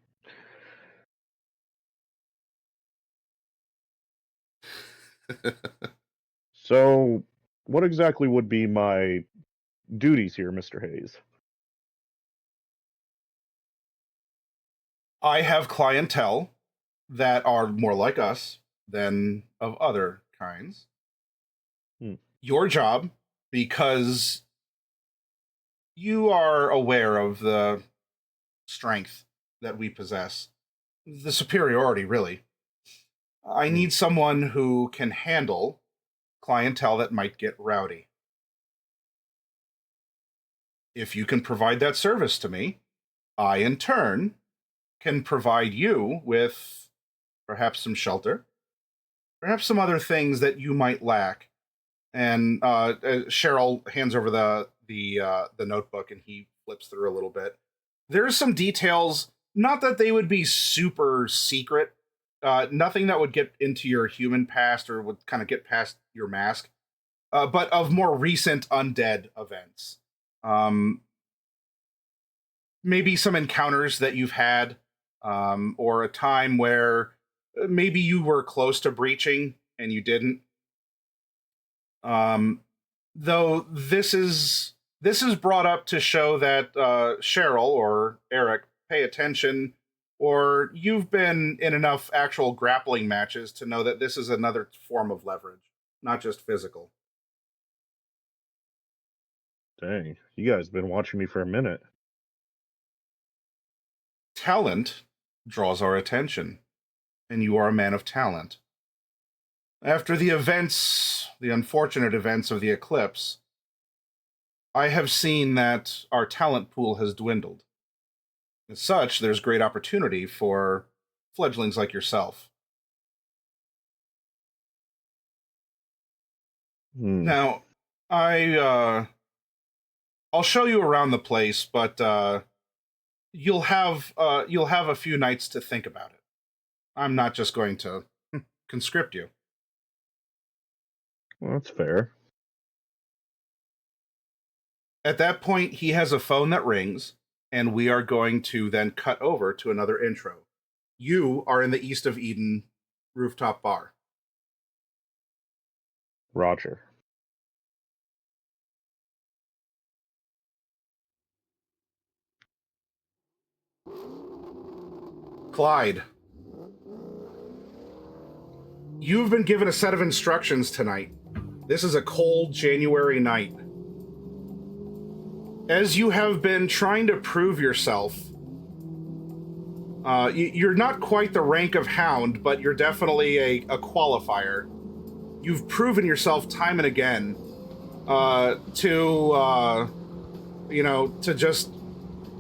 So, what exactly would be my duties here, Mr. Hayes? I have clientele that are more like us than of other kinds. Your job, because you are aware of the strength that we possess, the superiority, really. I need someone who can handle clientele that might get rowdy. If you can provide that service to me, I, in turn, can provide you with perhaps some shelter, perhaps some other things that you might lack. And Cheryl hands over the notebook, and he flips through a little bit. There's some details, not that they would be super secret, nothing that would get into your human past or would kind of get past your mask, but of more recent undead events. Maybe some encounters that you've had, or a time where maybe you were close to breaching and you didn't. Though this is brought up to show that Cheryl or Eric pay attention, or you've been in enough actual grappling matches to know that this is another form of leverage, not just physical. Dang, you guys have been watching me for a minute. Talent draws our attention, and you are a man of talent. After the unfortunate events of the eclipse, I have seen that our talent pool has dwindled. As such, there's great opportunity for fledglings like yourself. Now, I'll show you around the place, but you'll have a few nights to think about it. I'm not just going to conscript you. Well, that's fair. At that point, he has a phone that rings, and we are going to then cut over to another intro. You are in the East of Eden rooftop bar. Roger. Clyde, you've been given a set of instructions tonight. This is a cold January night. As you have been trying to prove yourself, you're not quite the rank of Hound, but you're definitely a qualifier. You've proven yourself time and again to just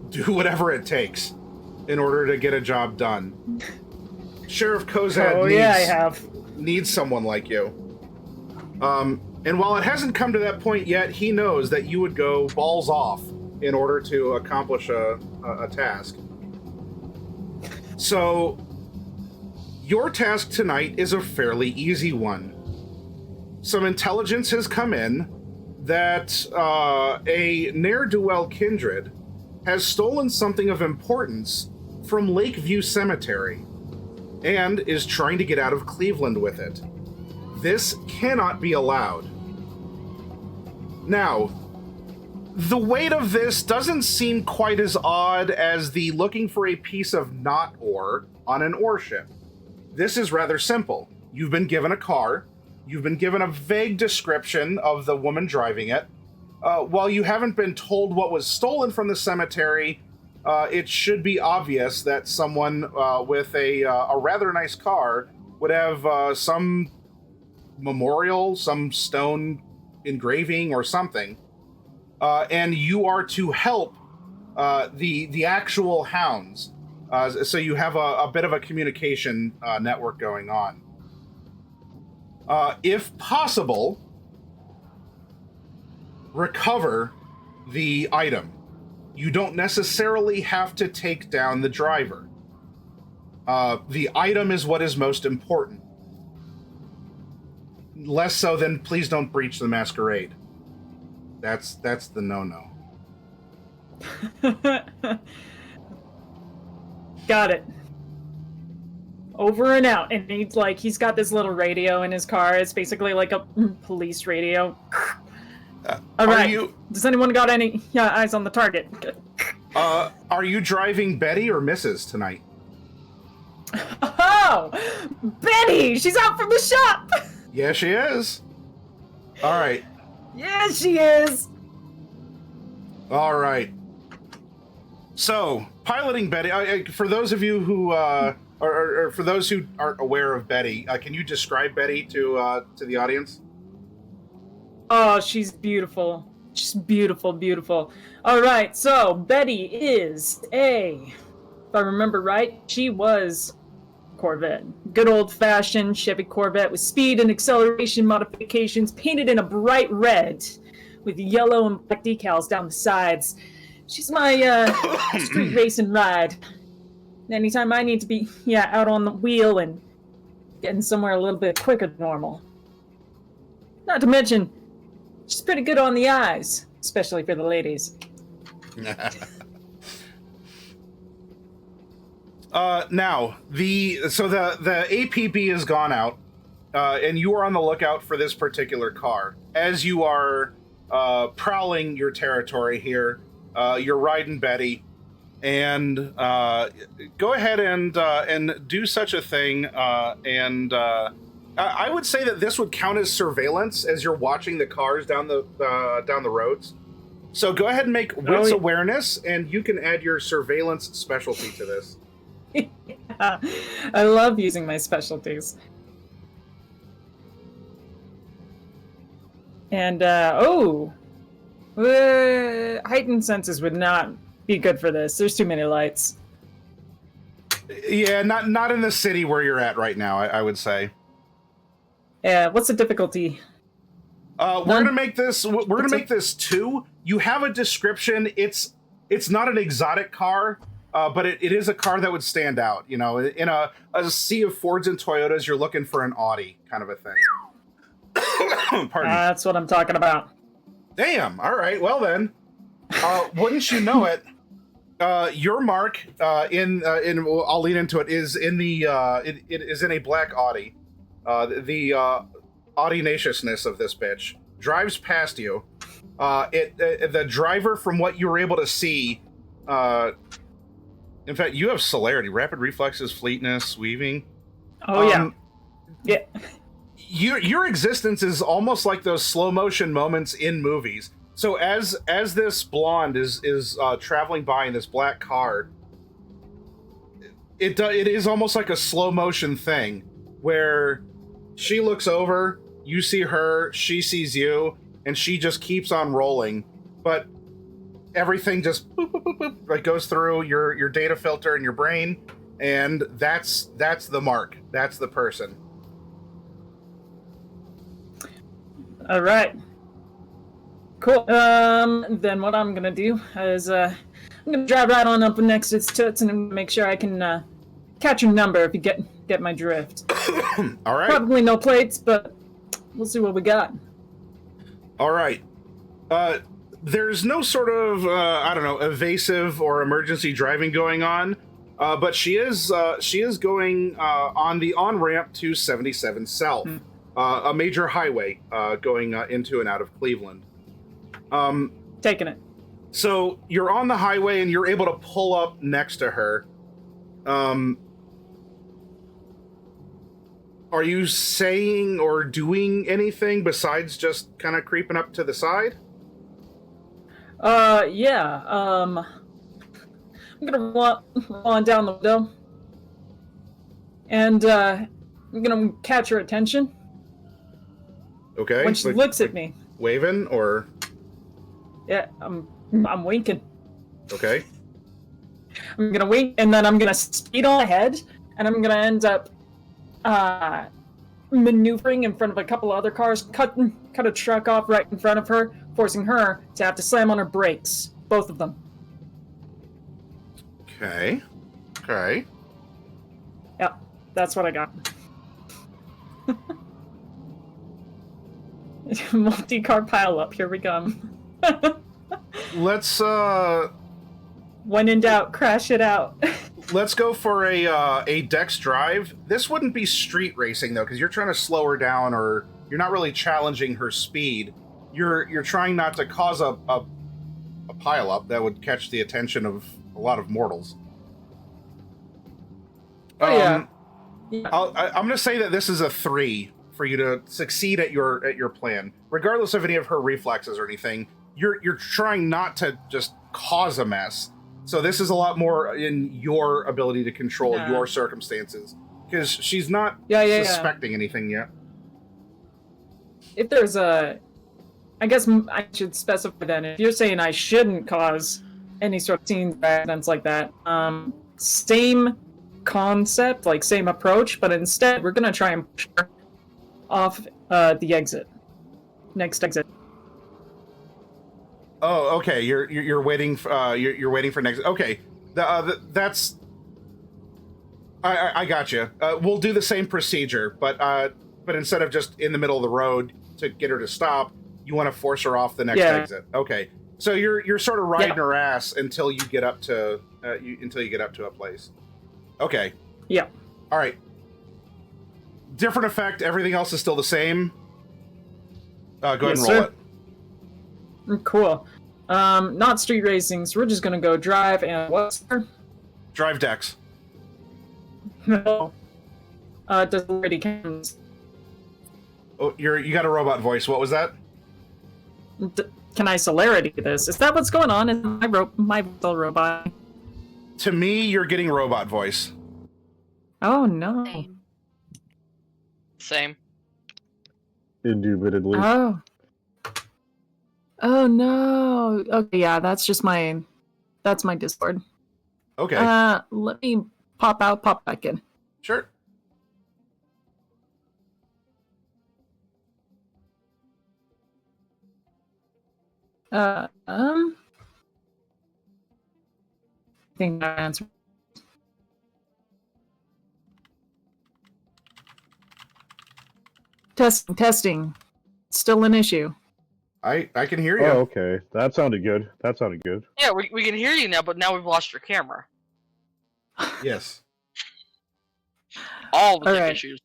do whatever it takes in order to get a job done. Sheriff Kozad needs someone like you. And while it hasn't come to that point yet, he knows that you would go balls off in order to accomplish a task. So, your task tonight is a fairly easy one. Some intelligence has come in that a ne'er-do-well kindred has stolen something of importance from Lakeview Cemetery and is trying to get out of Cleveland with it. This cannot be allowed. Now, the weight of this doesn't seem quite as odd as the looking for a piece of knot ore on an ore ship. This is rather simple. You've been given a car. You've been given a vague description of the woman driving it. While you haven't been told what was stolen from the cemetery, it should be obvious that someone with a rather nice car would have some memorial, some stone engraving or something. And you are to help the actual hounds. So you have a bit of a communication network going on. If possible, recover the item. You don't necessarily have to take down the driver. The item is what is most important. Less so than please don't breach the Masquerade. That's the no-no. Got it. Over and out. And he's got this little radio in his car. It's basically like a police radio. All right. Does anyone got any eyes on the target? Are you driving Betty or Mrs. tonight? Oh, Betty! She's out from the shop! Yeah, she is. All right. Yeah, she is. All right. So, piloting Betty. For those of you who, or for those who aren't aware of Betty, can you describe Betty to the audience? Oh, she's beautiful. She's beautiful, beautiful. All right, so Betty is if I remember right, she was Corvette. Good old-fashioned Chevy Corvette with speed and acceleration modifications painted in a bright red with yellow and black decals down the sides. She's my street racing ride. Anytime I need to be out on the wheel and getting somewhere a little bit quicker than normal. Not to mention, she's pretty good on the eyes, especially for the ladies. Now, the APB has gone out, and you are on the lookout for this particular car. As you are prowling your territory here, you're riding Betty, and go ahead and do such a thing. I would say that this would count as surveillance as you're watching the cars down the roads. So go ahead and make wits awareness, and you can add your surveillance specialty to this. Yeah, I love using my specialties. And heightened senses would not be good for this. There's too many lights. Yeah, not in the city where you're at right now, I would say. Yeah, what's the difficulty? We're gonna make this. We're gonna make this 2. You have a description. It's not an exotic car, but it is a car that would stand out. You know, in a sea of Fords and Toyotas, you're looking for an Audi kind of a thing. Pardon me. That's what I'm talking about. Damn. All right. Well then, wouldn't you know it? Your mark in I'll lead into it is in the it is in a black Audi. The audaciousness of this bitch drives past you. The driver, from what you were able to see, in fact, you have celerity, rapid reflexes, fleetness, weaving. Oh yeah. Your existence is almost like those slow motion moments in movies. So as this blonde is traveling by in this black car, it is almost like a slow motion thing where she looks over, you see her, she sees you, and she just keeps on rolling. But everything just boop, boop, boop, boop, like goes through your data filter in your brain, and that's the mark. That's the person. All right. Cool. Then what I'm gonna do is I'm gonna drive right on up next to its toots and make sure I can catch your number if you get my drift. All right. Probably no plates, but we'll see what we got. All right. There's no sort of evasive or emergency driving going on, but she is going on the on ramp to 77 South. a major highway going into and out of Cleveland. Taking it. So you're on the highway and you're able to pull up next to her. Are you saying or doing anything besides just kind of creeping up to the side? Yeah. I'm gonna roll on down the window. And, I'm gonna catch her attention. Okay. When she looks at me. Waving or... Yeah, I'm winking. Okay. I'm gonna wink, and then I'm gonna speed on ahead, and I'm gonna end up maneuvering in front of a couple other cars, cut a truck off right in front of her, forcing her to have to slam on her brakes, both of them. Okay. Okay. Yep, that's what I got. Multi-car pile-up, here we come. Let's When in doubt, crash it out. let's go for a dex drive. This wouldn't be street racing though, because you're trying to slow her down, or you're not really challenging her speed. You're trying not to cause a pile up that would catch the attention of a lot of mortals. Oh, yeah. I'm going to say that this is a 3 for you to succeed at your plan, regardless of any of her reflexes or anything. You're trying not to just cause a mess. So this is a lot more in your ability to control your circumstances, because she's not suspecting anything yet. If there's a... I guess I should specify then, if you're saying I shouldn't cause any sort of scenes or accidents like that, same concept, like same approach, but instead we're gonna try and push her off the exit. Next exit. Oh, okay. You're waiting. You're waiting for next. Okay, that's. I got you. We'll do the same procedure, but instead of just in the middle of the road to get her to stop, you want to force her off the next exit. Okay, so you're sort of riding her ass until you get up to a place. Okay. Yeah. All right. Different effect. Everything else is still the same. Go ahead and roll it. Cool. Not street racing, so we're just gonna go drive and what's there? Drive dex. No. Does already count. Oh, you got a robot voice. What was that? Can I celerity this? Is that what's going on in my little robot? To me, you're getting robot voice. Oh no. Same. Indubitably. Oh. Oh no. Okay, yeah, that's my Discord. Okay. Let me pop out, pop back in. Sure. I think I answered. Testing. Still an issue. I can hear you. Oh, okay. That sounded good. Yeah, we can hear you now, but now we've lost your camera. Yes. All the All tech right. issues.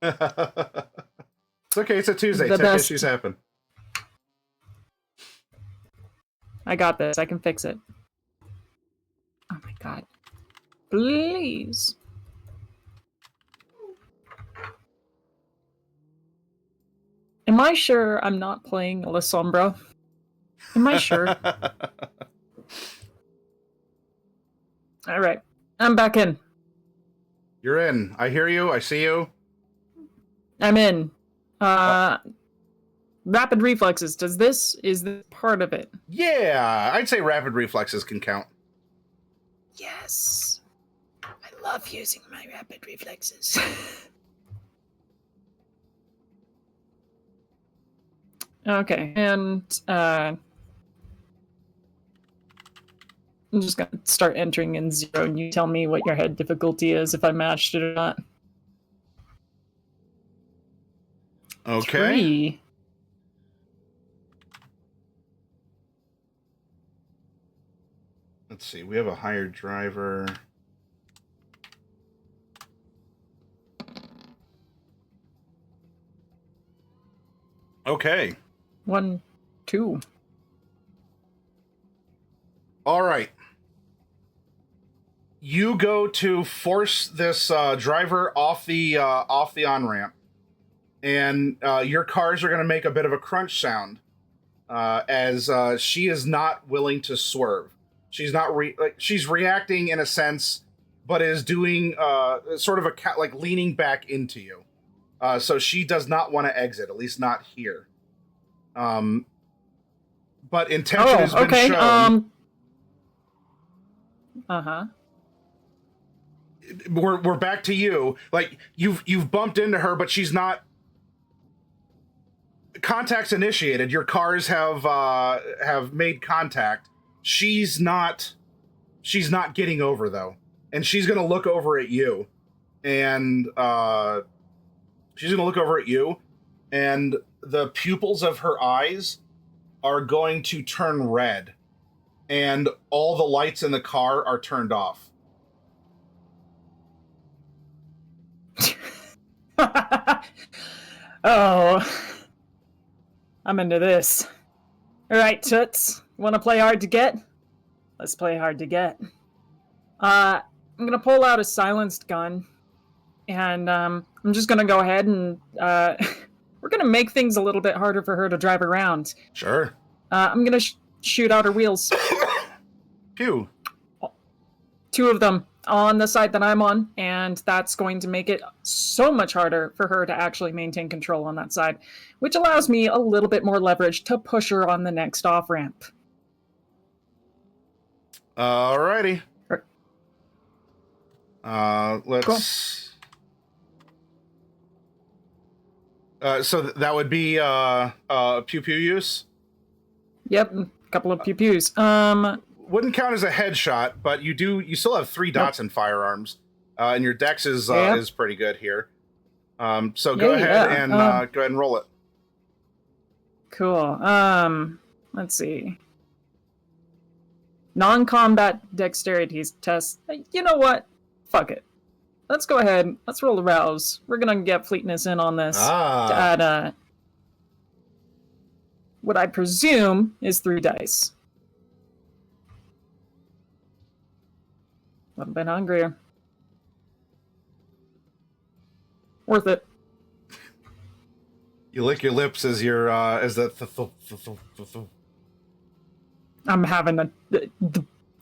It's okay. It's a Tuesday. The Tech best. issues happen. I got this. I can fix it. Oh my god. Please. Am I sure I'm not playing La Sombra? Am I sure? Alright. I'm back in. You're in. I hear you. I see you. I'm in. Rapid reflexes. Is this part of it? Yeah, I'd say rapid reflexes can count. Yes. I love using my rapid reflexes. Okay, and I'm just gonna start entering in 0, and you tell me what your head difficulty is, if I matched it or not. Okay. 3. Let's see. We have a hired driver. Okay. 1, 2. All right. You go to force this driver off the on-ramp, and your cars are going to make a bit of a crunch sound as she is not willing to swerve. She's not she's reacting in a sense, but is doing sort of like leaning back into you. So she does not want to exit, at least not here. But intention has been shown. We're back to you. Like you've bumped into her, but she's not. Contact's initiated. Your cars have made contact. She's not getting over though, and she's gonna look over at you, and the pupils of her eyes are going to turn red, and all the lights in the car are turned off. Oh, I'm into this. All right, Toots, want to play hard to get? Let's play hard to get. I'm gonna pull out a silenced gun, and I'm just gonna go ahead and we're gonna make things a little bit harder for her to drive around. Sure. I'm gonna shoot out her wheels. Pew. 2 of them on the side that I'm on, and that's going to make it so much harder for her to actually maintain control on that side, which allows me a little bit more leverage to push her on the next off-ramp. Alrighty. Let's... Cool. So that would be pew-pew use? Yep, a couple of pew-pews. Wouldn't count as a headshot, but you still have 3 dots in firearms, and your dex is pretty good here. So go ahead and roll it. Cool. Let's see. Non-combat dexterity test. You know what? Fuck it. Let's go ahead. Let's roll the rouse. We're gonna get fleetness in on this to add what I presume is 3 dice. A little bit hungrier. Worth it. You lick your lips as you're as the I'm having an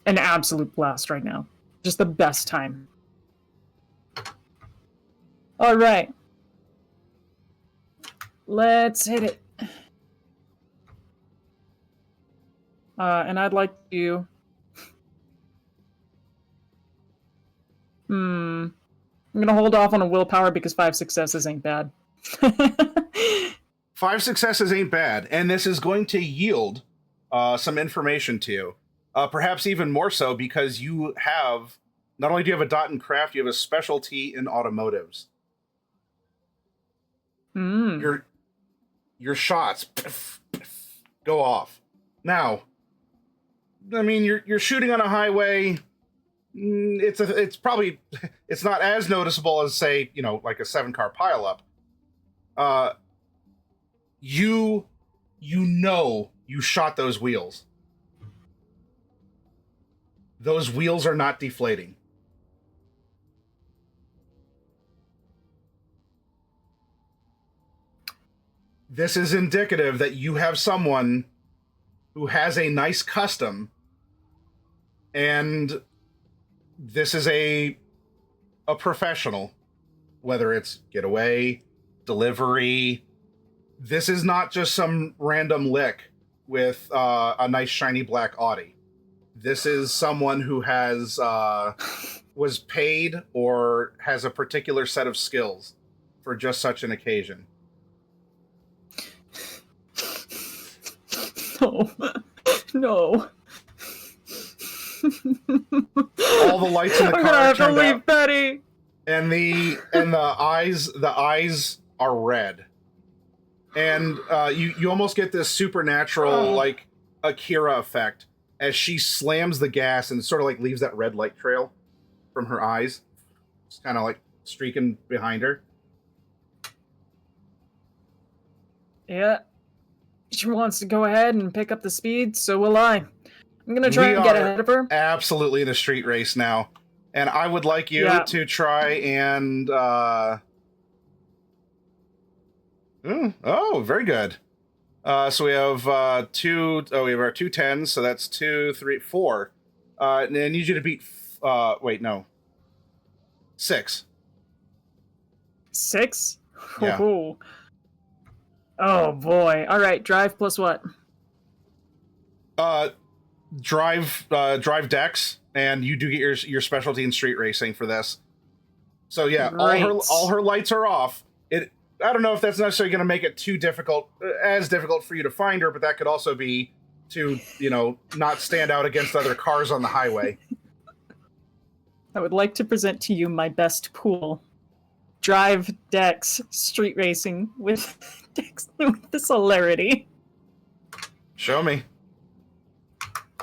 absolute blast right now. Just the best time. All right. Let's hit it. And I'd like to... I'm gonna hold off on a willpower because 5 successes ain't bad. 5 successes ain't bad, and this is going to yield some information to you. Perhaps even more so because you have, not only do you have a dot in craft, you have a specialty in automotives. Your shots go off. Now, I mean, you're shooting on a highway. It's probably not as noticeable as, say, like a 7-car pileup. You shot those wheels. Those wheels are not deflating. This is indicative that you have someone who has a nice custom, and this is a professional, whether it's getaway, delivery. This is not just some random lick with a nice shiny black Audi. This is someone who has was paid or has a particular set of skills for just such an occasion. No. No. All the lights in the car I'm gonna have to turned leave out, Betty. and the eyes are red, and you almost get this supernatural like Akira effect as she slams the gas and sort of like leaves that red light trail from her eyes, just kind of like streaking behind her. Yeah. she wants to go ahead and pick up the speed, so will I. I'm gonna try We and get are ahead of her. Absolutely in a street race now. And I would like you Yeah. to try and... Oh, very good. So we have we have our 2 10s, so that's 2, 3, 4. And I need you to beat... wait, no. 6. 6? Yeah. Ooh. Oh boy. Alright, drive plus what? Drive decks, and you do get your specialty in street racing for this. So yeah, Great. all her lights are off. I don't know if that's necessarily going to make it too difficult, as difficult for you to find her, but that could also be to, not stand out against other cars on the highway. I would like to present to you my best pool. Drive decks, street racing with decks with the celerity. Show me.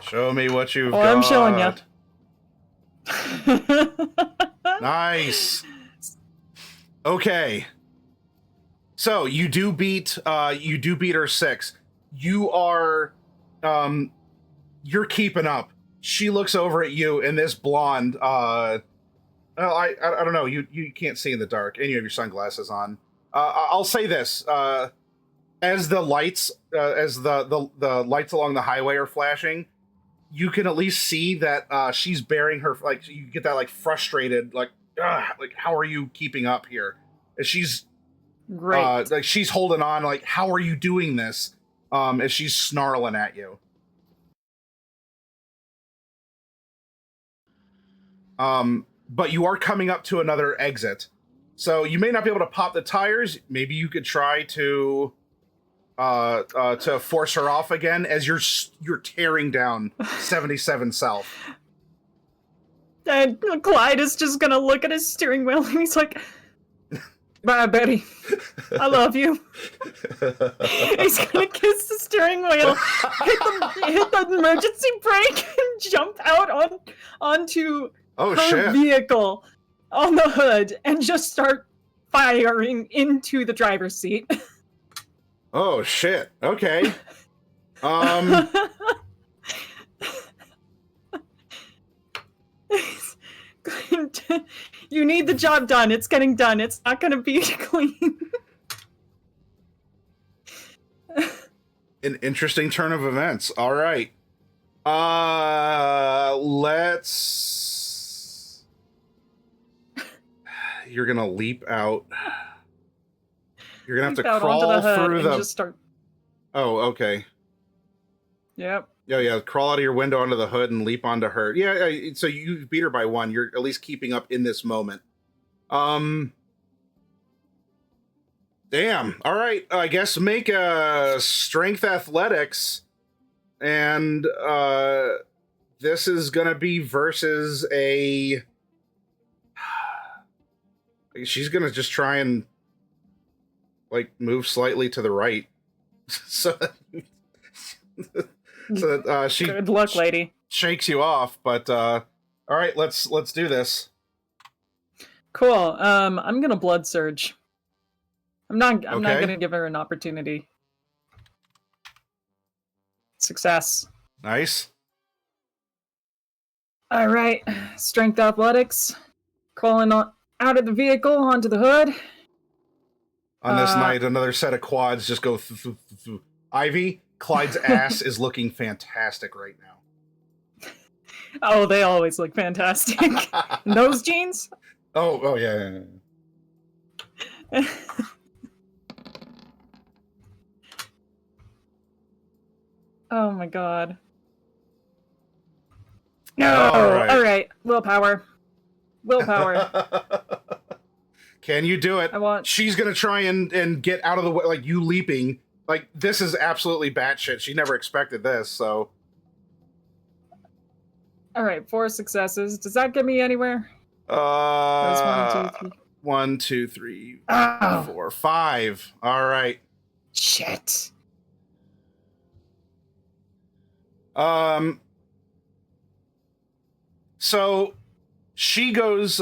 Show me what you've Oh, got. I'm showing ya. Nice. Okay. So you do beat her 6. You are you're keeping up. She looks over at you, and this blonde I don't know, you can't see in the dark, and you have your sunglasses on. I'll say this, as the lights the lights along the highway are flashing, you can at least see that she's bearing her, like, you get that like frustrated, like how are you keeping up here? And she's Great. like she's holding on, like, how are you doing this? As she's snarling at you. But you are coming up to another exit, so you may not be able to pop the tires. Maybe you could try to force her off again as you're tearing down 77 South. And Clyde is just gonna look at his steering wheel and he's like, bye, Betty. I love you. He's gonna kiss the steering wheel, hit the emergency brake, and jump out onto her vehicle on the hood and just start firing into the driver's seat. Oh shit. Okay. You need the job done. It's getting done. It's not gonna be clean. An interesting turn of events. All right. You're gonna leap out. You're gonna have to crawl through the. Just start. Oh, okay. Yep. Yeah. Crawl out of your window onto the hood and leap onto her. Yeah. So you beat her by 1. You're at least keeping up in this moment. Damn. All right. I guess make a strength athletics, and this is gonna be versus a. She's gonna just try and like move slightly to the right, so that she. Good luck, lady. Shakes you off, but all right, let's do this. Cool. I'm gonna blood surge. I'm not Okay. gonna give her an opportunity. Success. Nice. All right. Strength athletics. Crawling out of the vehicle onto the hood. On this night, another set of quads just go through. Ivy, Clyde's ass is looking fantastic right now. Oh, they always look fantastic. And those jeans? Oh yeah. Oh my god. No! All right. Willpower. Can you do it? She's gonna try and get out of the way, like you leaping. Like, this is absolutely batshit. She never expected this, so. Alright, 4 successes. Does that get me anywhere? There's 1, 2, 3. 4, 5. All right. Shit. So she goes,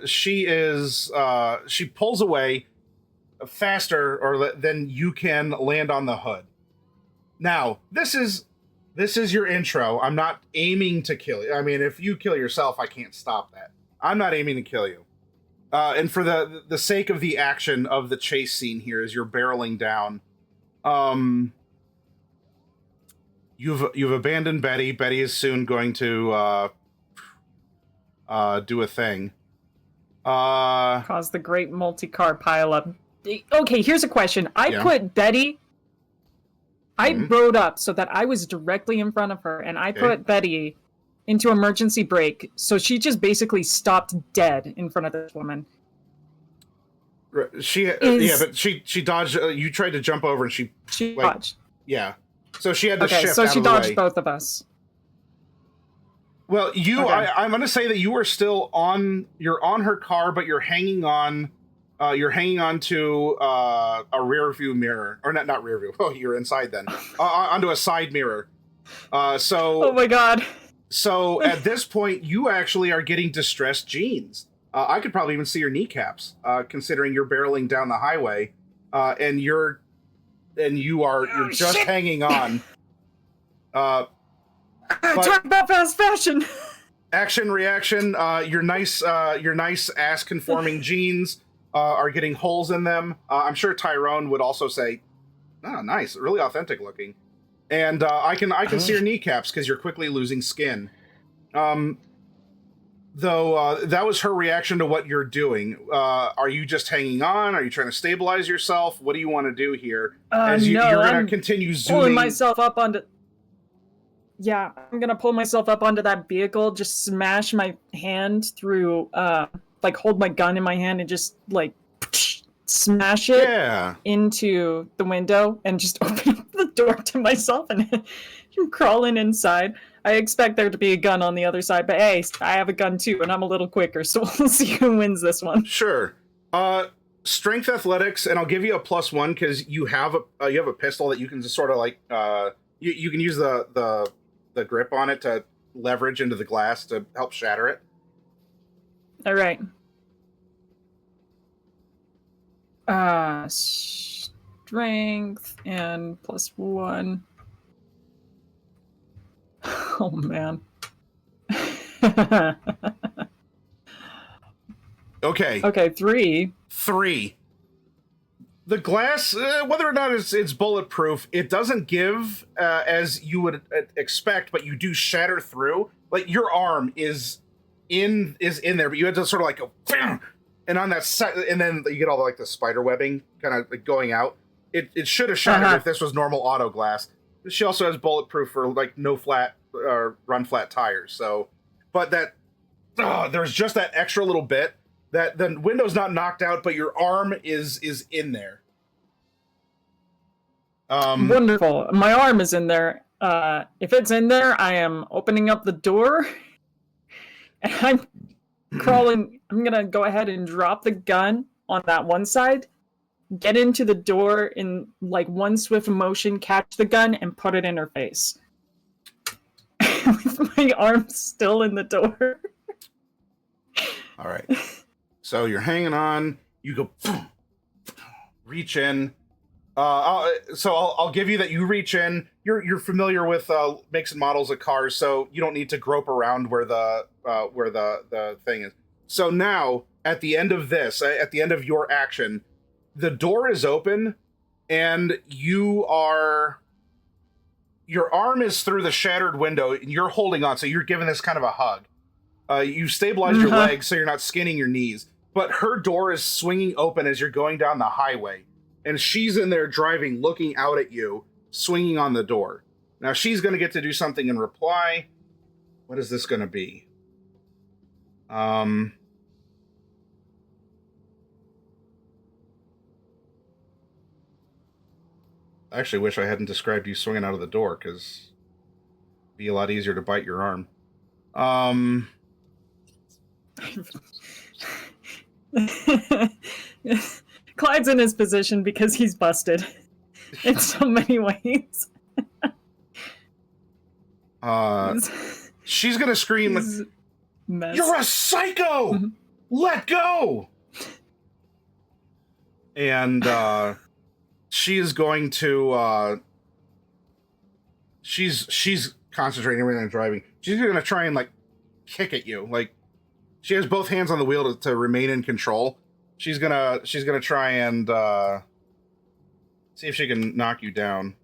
she pulls away faster than you can land on the hood. Now, this is your intro. I'm not aiming to kill you. I mean, if you kill yourself, I can't stop that. I'm not aiming to kill you. And for the sake of the action of the chase scene here, as you're barreling down, you've abandoned Betty. Betty is soon going to do a thing. Cause the great multi-car pileup. Okay, here's a question. I put Betty. I rode up so that I was directly in front of her, and I put Betty into emergency brake, so she just basically stopped dead in front of this woman. But she dodged. You tried to jump over, and she dodged. Yeah, so she had to shift. So she dodged both of us. Well, I'm going to say that you are still on. You're on her car, but you're hanging on. You're hanging on to a rear view mirror, or not rear view. Oh, you're inside then. Onto a side mirror. Oh my god. So at this point, you actually are getting distressed jeans. I could probably even see your kneecaps, considering you're barreling down the highway, and you're just hanging on. Talk about fast fashion. Action reaction. Your nice ass conforming jeans are getting holes in them. I'm sure Tyrone would also say, "Oh, nice, really authentic looking." And I can see your kneecaps because you're quickly losing skin. Though that was her reaction to what you're doing. Are you just hanging on? Are you trying to stabilize yourself? What do you want to do here? You're going to continue zooming. Pulling myself up onto. Yeah, I'm gonna pull myself up onto that vehicle, just smash my hand through, hold my gun in my hand and just, smash it into the window and just open up the door to myself and crawling inside. I expect there to be a gun on the other side, but hey, I have a gun too, and I'm a little quicker, so we'll see who wins this one. Sure. Strength athletics, and I'll give you a +1 because you have a pistol that you can just sort of you can use the grip on it to leverage into the glass to help shatter it. All right. Strength and +1. Oh man. Okay. Okay, 3. 3. The glass, whether or not it's bulletproof, it doesn't give as you would expect, but you do shatter through. Like your arm is in there, but you had to sort of go, and on that side, and then you get all the spider webbing kind of going out. It should have shattered if this was normal auto glass. She also has bulletproof for no flat or run flat tires. So, but that there's just that extra little bit. That the window's not knocked out, but your arm is in there. Wonderful. My arm is in there. If it's in there, I am opening up the door, and I'm crawling. I'm gonna go ahead and drop the gun on that one side, get into the door in one swift motion, catch the gun, and put it in her face. With my arm still in the door. All right. So you're hanging on. You go, reach in. I'll give you that. You reach in. You're familiar with makes and models of cars, so you don't need to grope around where the thing is. So now, at the end of this, at the end of your action, the door is open, and your arm is through the shattered window, and you're holding on. So you're giving this kind of a hug. You stabilized your legs, so you're not skinning your knees. But her door is swinging open as you're going down the highway. And she's in there driving, looking out at you, swinging on the door. Now she's going to get to do something in reply. What is this going to be? I actually wish I hadn't described you swinging out of the door, because it'd be a lot easier to bite your arm. Clyde's in his position because he's busted in so many ways. She's gonna scream, "You're a psycho! Mm-hmm. Let go!" And she is going to she's concentrating everything on driving. She's gonna try and like kick at you. Like she has both hands on the wheel to remain in control. She's gonna try and see if she can knock you down.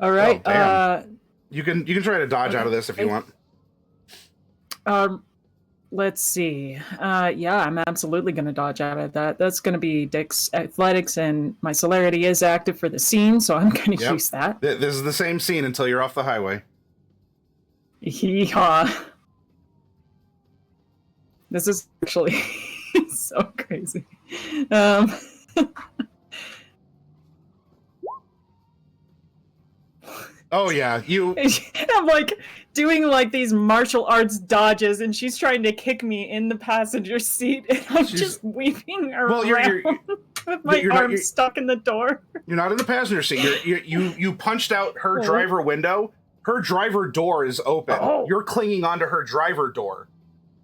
All right. Oh, you can try to dodge out of this if you want. Let's see. Yeah, I'm absolutely going to dodge out of that. That's going to be Dick's athletics, and my celerity is active for the scene, so I'm going to use that. This is the same scene until you're off the highway. Yeehaw. This is actually so crazy. Oh yeah, I'm like doing like these martial arts dodges, and she's trying to kick me in the passenger seat, and I'm just weaving around with my arms stuck in the door. You're not in the passenger seat. You punched out her driver window. Her driver door is open. Oh. You're clinging onto her driver door.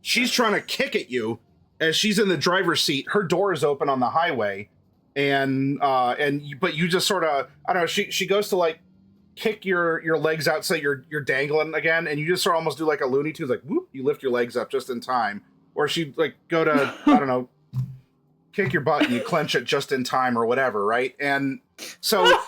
She's trying to kick at you as she's in the driver's seat. Her door is open on the highway, but you just sort of, I don't know. She goes to like kick your legs out so you're dangling again, and you just sort of almost do like a Looney Tunes, like whoop, you lift your legs up just in time. Or she'd like go to I don't know, kick your butt and you clench it just in time or whatever, right? And so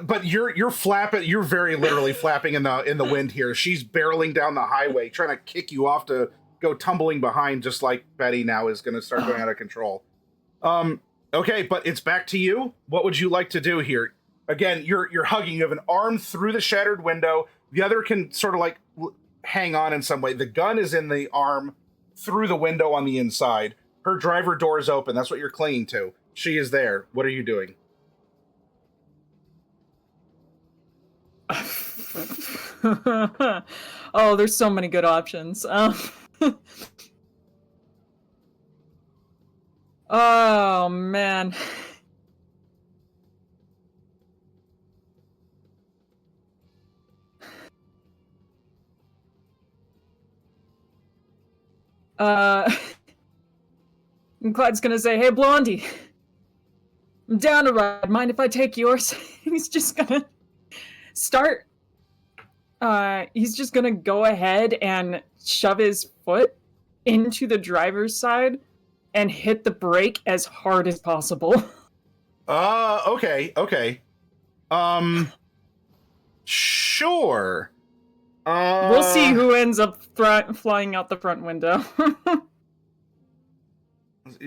but you're flapping, you're very literally flapping in the wind here. She's barreling down the highway trying to kick you off to go tumbling behind, just like Betty now is going to start going out of control. Okay, but it's back to you. What would you like to do here? Again, you're hugging. You have an arm through the shattered window. The other can sort of like hang on in some way. The gun is in the arm through the window on the inside. Her driver door is open. That's what you're clinging to. She is there. What are you doing? Oh, there's so many good options. Oh, man. Clyde's gonna say, "Hey, Blondie, I'm down to ride. Mind if I take yours?" He's just gonna start. He's just gonna go ahead and shove his foot into the driver's side and hit the brake as hard as possible. Okay. Sure. We'll see who ends up flying out the front window.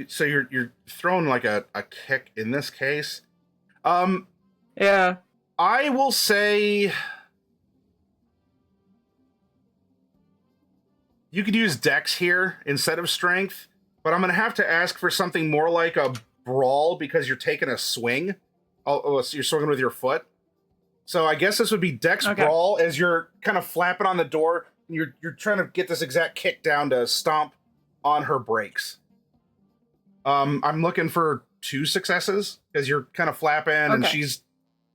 So you're throwing like a kick in this case. Yeah. I will say you could use Dex here instead of Strength, but I'm gonna have to ask for something more like a Brawl because you're taking a swing. Oh, so you're swinging with your foot. So I guess this would be Dex Brawl as you're kind of flapping on the door. You're trying to get this exact kick down to stomp on her brakes. I'm looking for 2 successes because you're kind of flapping and she's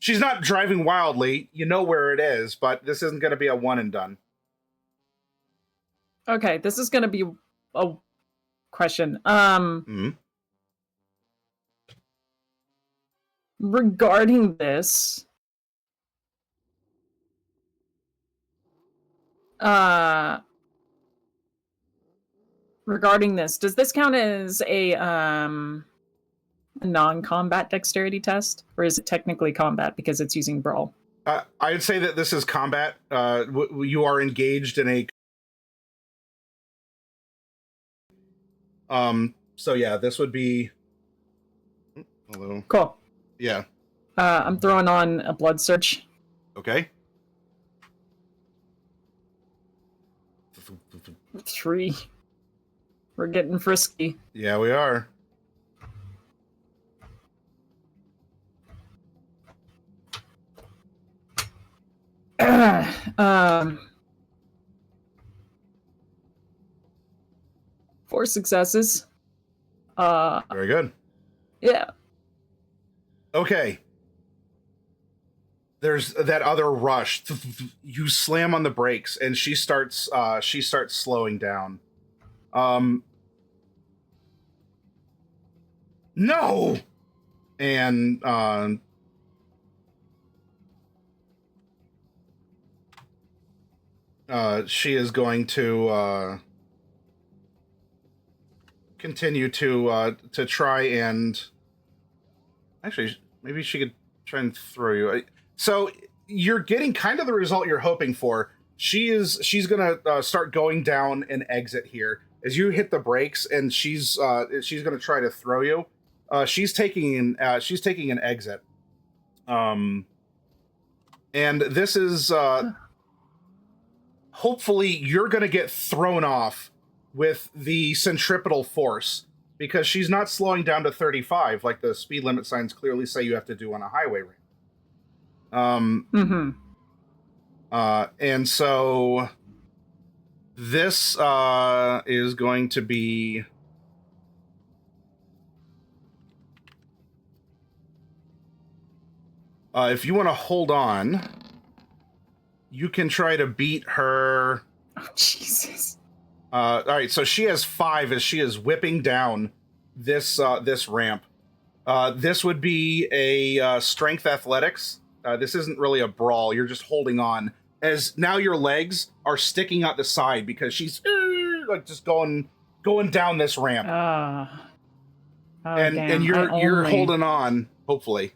not driving wildly. You know where it is, but this isn't going to be a one and done. Okay, this is going to be a question. Regarding this, does this count as a non-combat dexterity test, or is it technically combat because it's using Brawl? I'd say that this is combat. You are engaged in a. So yeah, this would be. Hello. Cool. Yeah. I'm throwing on a blood search. Okay. 3. We're getting frisky. Yeah, we are. Four successes. Very good. Yeah. Okay. There's that other rush. You slam on the brakes, and she starts slowing down. No! And she is going to continue to try and actually maybe she could try and throw you. So you're getting kind of the result you're hoping for. She's gonna start going down an exit here as you hit the brakes, and she's gonna try to throw you. She's taking an exit. And this is hopefully you're gonna get thrown off with the centripetal force, because she's not slowing down to 35 like the speed limit signs clearly say you have to do on a highway ramp. And so this is going to be if you want to hold on, you can try to beat her. Oh, Jesus. All right, so she has 5 as she is whipping down this ramp. This would be a strength athletics. This isn't really a brawl. You're just holding on, as now your legs are sticking out the side because she's like just going down this ramp. And you're holding on, hopefully.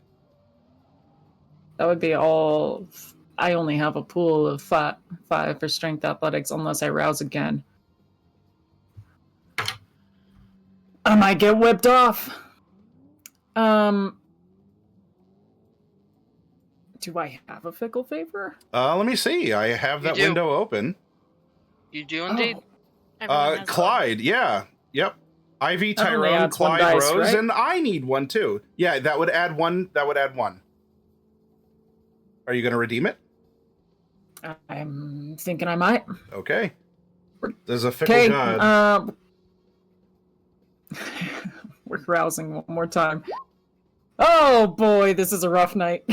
That would be all. I only have a pool of 5 for strength athletics unless I rouse again. I might get whipped off. Do I have a fickle favor? Let me see. I have that window open. You do indeed. Clyde, yeah. Yep. Ivy, That only Tyrone, adds one Clyde, dice, Rose, right? and I need one too. Yeah, that would add 1. Are you going to redeem it? I'm thinking I might. Okay. There's a fickle god. We're rousing one more time. Oh boy, this is a rough night.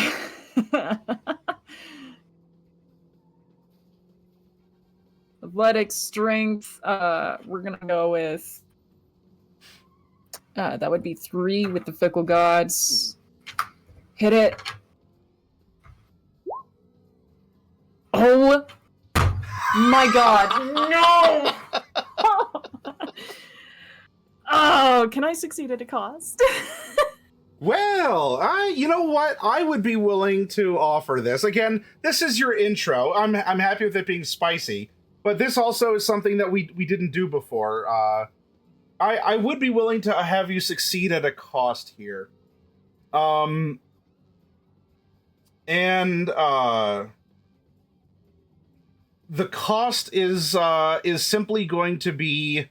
Athletics, strength, we're gonna go with that would be 3 with the fickle gods. Hit it. Oh my god, no! Oh, can I succeed at a cost? Well, you know what? I would be willing to offer this. Again, this is your intro. I'm happy with it being spicy, but this also is something that we didn't do before. I would be willing to have you succeed at a cost here. The cost is simply going to be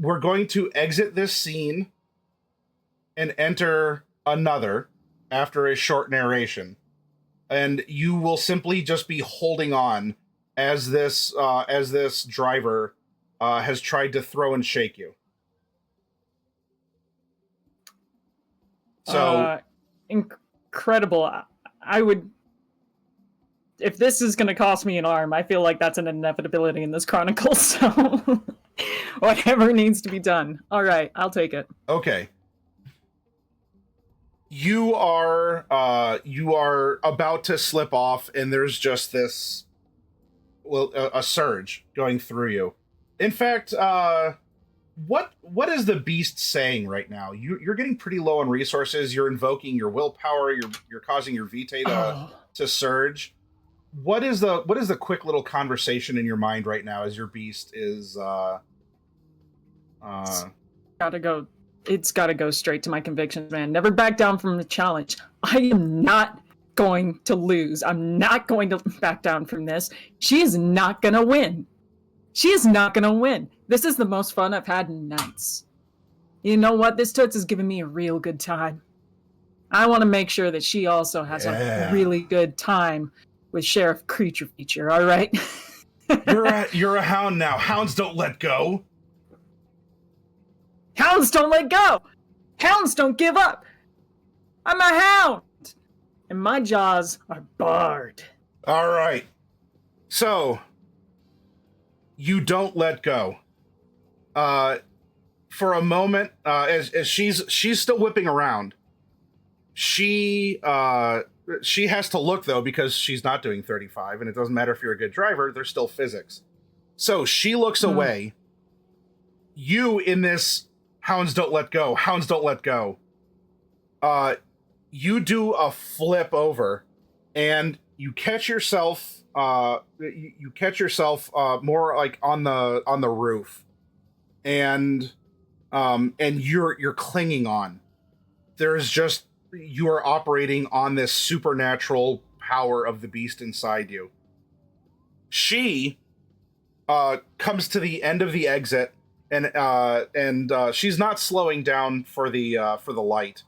we're going to exit this scene and enter another after a short narration, and you will simply just be holding on as this driver has tried to throw and shake you. So incredible. I would, if this is going to cost me an arm, I feel like that's an inevitability in this chronicle. So whatever needs to be done. All right, I'll take it. Okay. You are about to slip off, and there's just this, a surge going through you. In fact, what is the beast saying right now? You're getting pretty low on resources. You're invoking your willpower. You're causing your vitae to surge. What is the quick little conversation in your mind right now as your beast is It's gotta go straight to my convictions, man. Never back down from the challenge. I am not going to lose. I'm not going to back down from this. She is not gonna win. She is not gonna win. This is the most fun I've had in nights. You know what? This Toots is giving me a real good time. I want to make sure that she also has a really good time with Sheriff Creature Feature, all right? You're a hound now. Hounds don't let go. Hounds don't let go! Hounds don't give up! I'm a hound! And my jaws are barred. All right. So, you don't let go. for a moment, as she's still whipping around, she has to look though because she's not doing 35, and it doesn't matter if you're a good driver. There's still physics. So she looks away. You in this hounds don't let go. Hounds don't let go. You do a flip over, and you catch yourself. You catch yourself more like on the roof, and you're clinging on. There's just, you are operating on this supernatural power of the beast inside you. She comes to the end of the exit, and she's not slowing down for the light.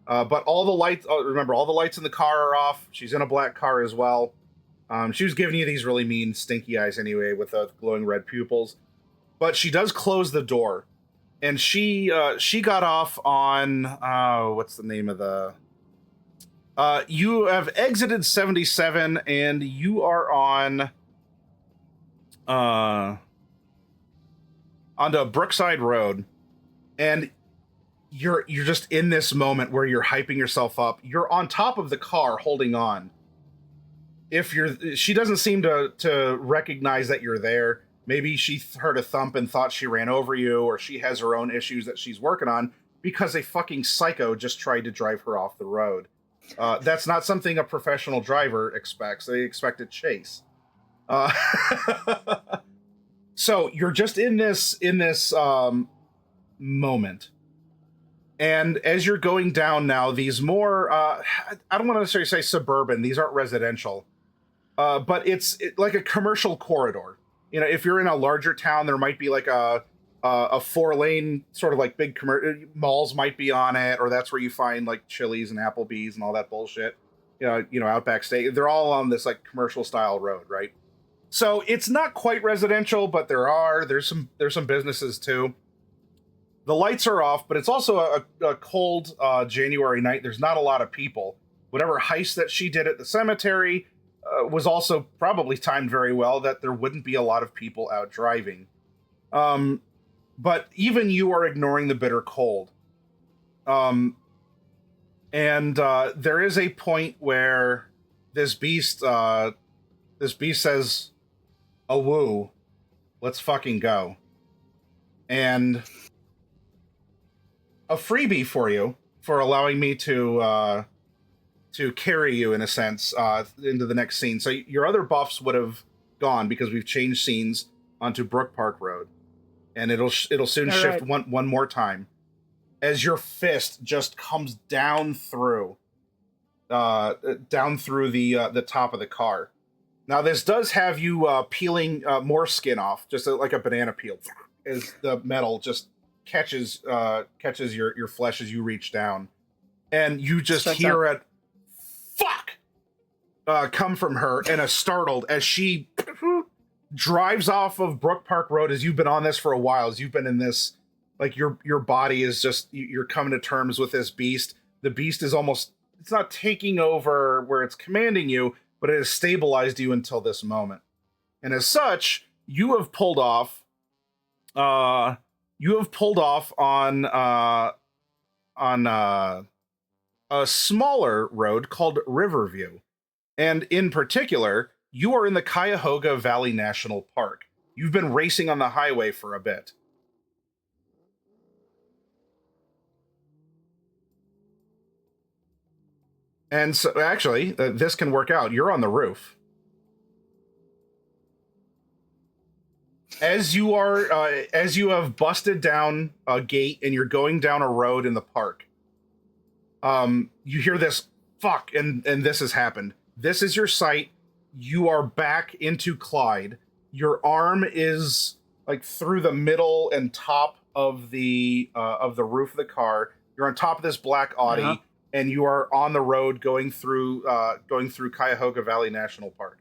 But all the lights, remember, all the lights in the car are off. She's in a black car as well. She was giving you these really mean, stinky eyes anyway, with the glowing red pupils. But she does close the door, and she got off on what's the name of the? You have exited 77, and you are onto Brookside Road, and you're just in this moment where you're hyping yourself up. You're on top of the car, holding on. She doesn't seem to recognize that you're there. Maybe she heard a thump and thought she ran over you, or she has her own issues that she's working on because a fucking psycho just tried to drive her off the road. That's not something a professional driver expects. They expect a chase. So you're just in this moment. And as you're going down now, these more, I don't want to necessarily say suburban, these aren't residential, but it's like a commercial corridor. You know, if you're in a larger town, there might be like a 4-lane sort of like big malls might be on it, or that's where you find like Chili's and Applebee's and all that bullshit. You know, Outback Steak. They're all on this like commercial style road, right? So it's not quite residential, but there's some businesses too. The lights are off, but it's also a cold January night. There's not a lot of people. Whatever heist that she did at the cemetery was also probably timed very well, that there wouldn't be a lot of people out driving. But even you are ignoring the bitter cold. And there is a point where this beast says, "Awoo, let's fucking go." And a freebie for you for allowing me to carry you in a sense into the next scene. So your other buffs would have gone because we've changed scenes onto Brook Park Road, and it'll soon All shift right. one more time as your fist just comes down through the top of the car. Now this does have you peeling more skin off, just like a banana peel, as the metal just catches your flesh as you reach down, and you just hear a fuck come from her, and a startled as she drives off of Brook Park Road. As you've been on this for a while, as you've been in this, like your body is just, you're coming to terms with this beast. The beast is almost, it's not taking over where it's commanding you, but it has stabilized you until this moment. And as such, you have pulled off on a smaller road called Riverview. And in particular, you are in the Cuyahoga Valley National Park. You've been racing on the highway for a bit. And so, actually, this can work out. You're on the roof. As you have busted down a gate and you're going down a road in the park, you hear this fuck, and this has happened. This is your sight. You are back into Clyde. Your arm is like through the middle and top of the roof of the car. You're on top of this black Audi. Uh-huh. And you are on the road going through Cuyahoga Valley National Park.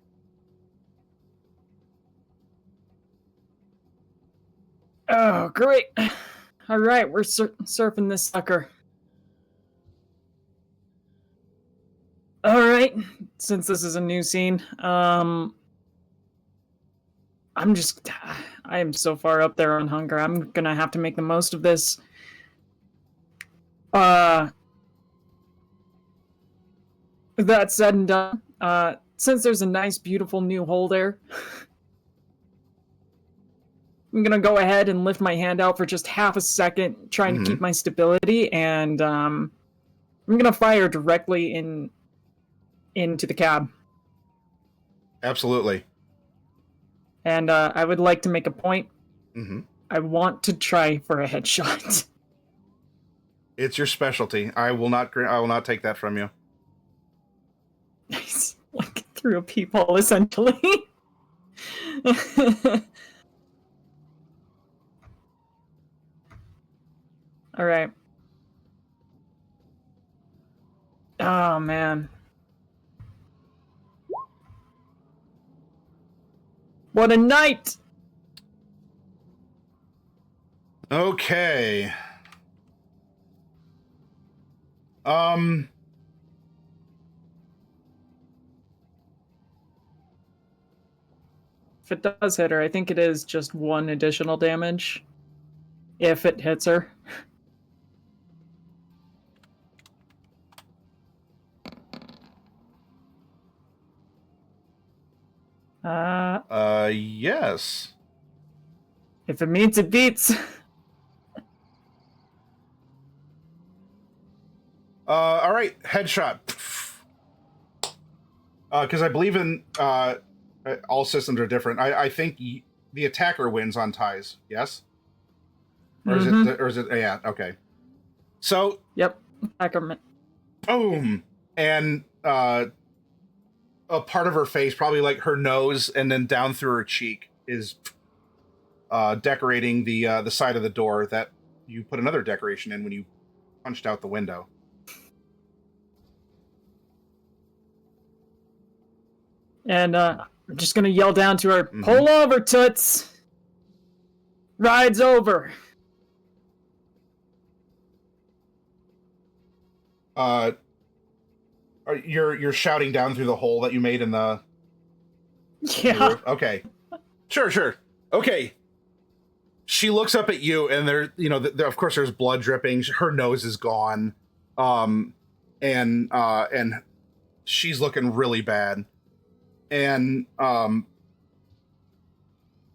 Oh, great. All right, we're surfing this sucker. All right, since this is a new scene, I'm I am so far up there on hunger. I'm gonna have to make the most of this. That said and done, since there's a nice, beautiful new hole there, I'm gonna go ahead and lift my hand out for just half a second, trying to keep my stability, and I'm gonna fire directly into the cab. Absolutely. And I would like to make a point. Mm-hmm. I want to try for a headshot. It's your specialty. I will not take that from you. Nice. Like through a peephole, essentially. All right. Oh man. What a night! Okay. If it does hit her, I think it is just 1 additional damage. If it hits her. Yes. If it meets, it beats. All right, headshot. Because I believe in all systems are different. I think the attacker wins on ties. Yes. Or is it? Or is it? Yeah. Okay. So. Yep. Attacker. Boom, and a part of her face, probably like her nose, and then down through her cheek, is decorating the side of the door that you put another decoration in when you punched out the window. And I'm just gonna yell down to her, "Pull over, Toots! Ride's over!" You're shouting down through the hole that you made in the... Yeah. roof? Okay. Sure. Okay. She looks up at you, and there, of course, there's blood dripping. Her nose is gone, and she's looking really bad. And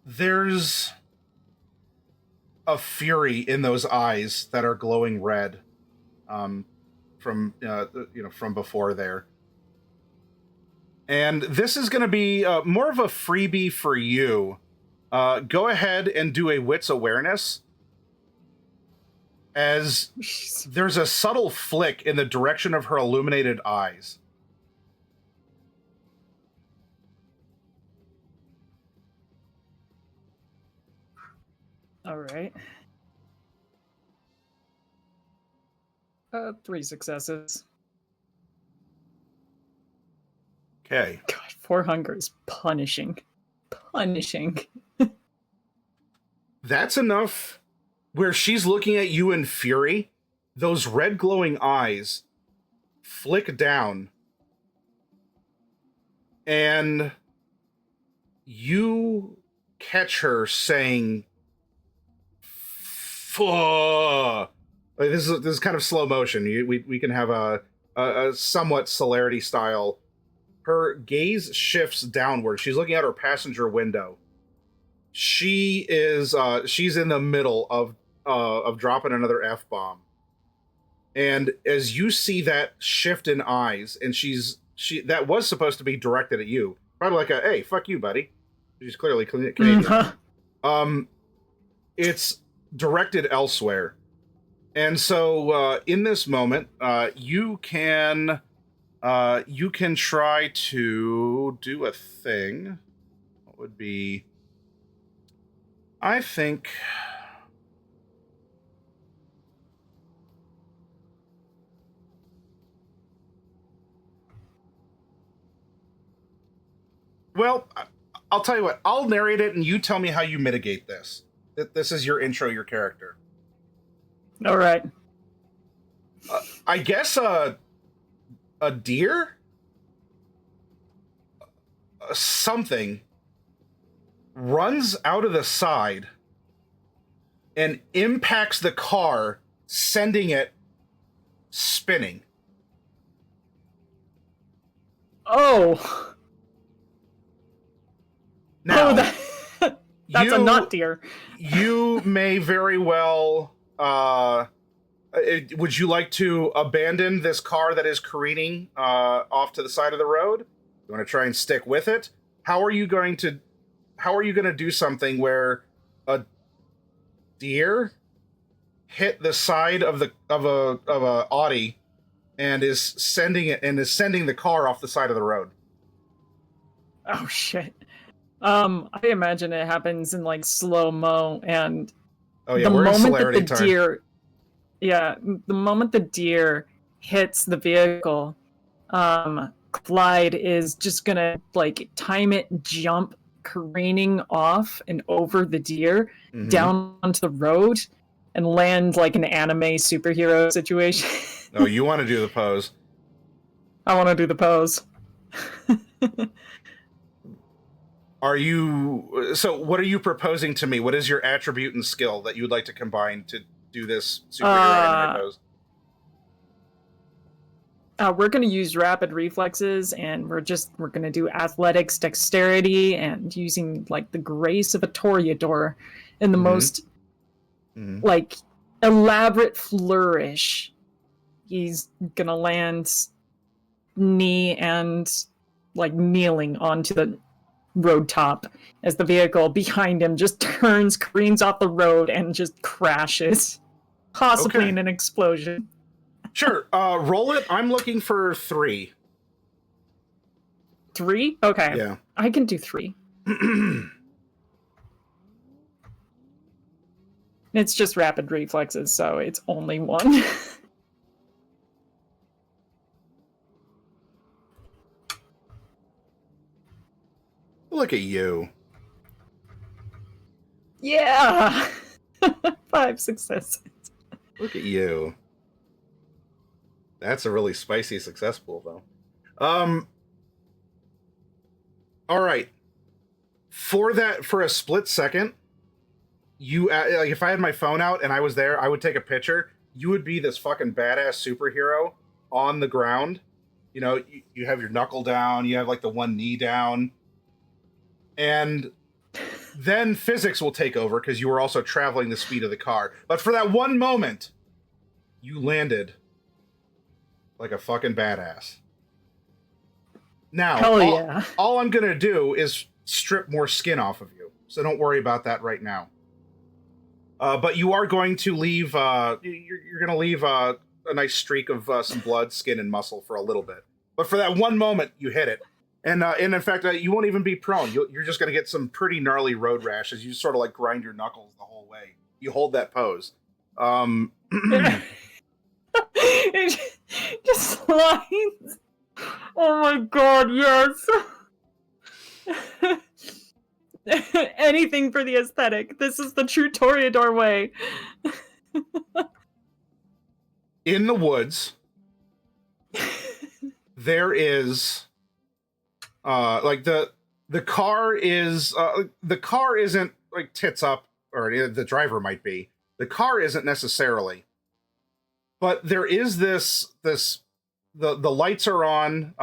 there's a fury in those eyes that are glowing red, from before there. And this is going to be more of a freebie for you. Go ahead and do a wits awareness, as there's a subtle flick in the direction of her illuminated eyes. All right. 3 successes. Okay. God, 4 hunger is punishing. That's enough where she's looking at you in fury. Those red glowing eyes flick down, and you catch her saying, "Fuck." Like, this is kind of slow motion. We can have a somewhat celerity style. Her gaze shifts downward. She's looking out her passenger window. She's in the middle of dropping another F-bomb. And as you see that shift in eyes, and that was supposed to be directed at you, probably like hey, fuck you, buddy. She's clearly Canadian. It's directed elsewhere. And so in this moment, you can try to do a thing. What would be, I think, well, I'll tell you what, I'll narrate it and you tell me how you mitigate this. This is your intro, your character. All right. I guess a deer? Something runs out of the side and impacts the car, sending it spinning. Oh. Now, That's a nut deer. You may very well. Would you like to abandon this car that is careening off to the side of the road? You want to try and stick with it? How are you going to do something where a deer hit the side of a Audi and is sending the car off the side of the road? Oh shit. I imagine it happens in like slow-mo, and the moment that the deer the moment the deer hits the vehicle, Clyde is just gonna like time it, jump careening off and over the deer down onto the road and land like an anime superhero situation. Oh, you want to do the pose? I want to do the pose. So what are you proposing to me? What is your attribute and skill that you would like to combine to do this superhero anime pose? We're going to use rapid reflexes, and we're going to do athletics, dexterity, and using like the grace of a toreador in the most like elaborate flourish. He's going to land knee and like kneeling onto the road top as the vehicle behind him just turns, careens off the road, and just crashes, possibly in an explosion. Sure. Roll it. I'm looking for 3. 3? Okay. Yeah. I can do 3. It's just rapid reflexes, so it's only 1. Look at you. Yeah! 5 successes. Look at you. That's a really spicy success pool, though. All right. For a split second, you like if I had my phone out and I was there, I would take a picture. You would be this fucking badass superhero on the ground. You know, you have your knuckle down, you have like the one knee down, and then physics will take over because you were also traveling the speed of the car. But for that one moment, you landed like a fucking badass. Now, all I'm gonna do is strip more skin off of you, so don't worry about that right now. But you are going to leave. You're going to leave a nice streak of some blood, skin, and muscle for a little bit. But for that one moment, you hit it, and in fact, you won't even be prone. You're just going to get some pretty gnarly road rash as you sort of like grind your knuckles the whole way. You hold that pose. It just slides. Oh my god, yes. Anything for the aesthetic. This is the true toreador way. In the woods, there is like the car is the car isn't like tits up, or the driver might be. The car isn't necessarily. But there is the lights are on.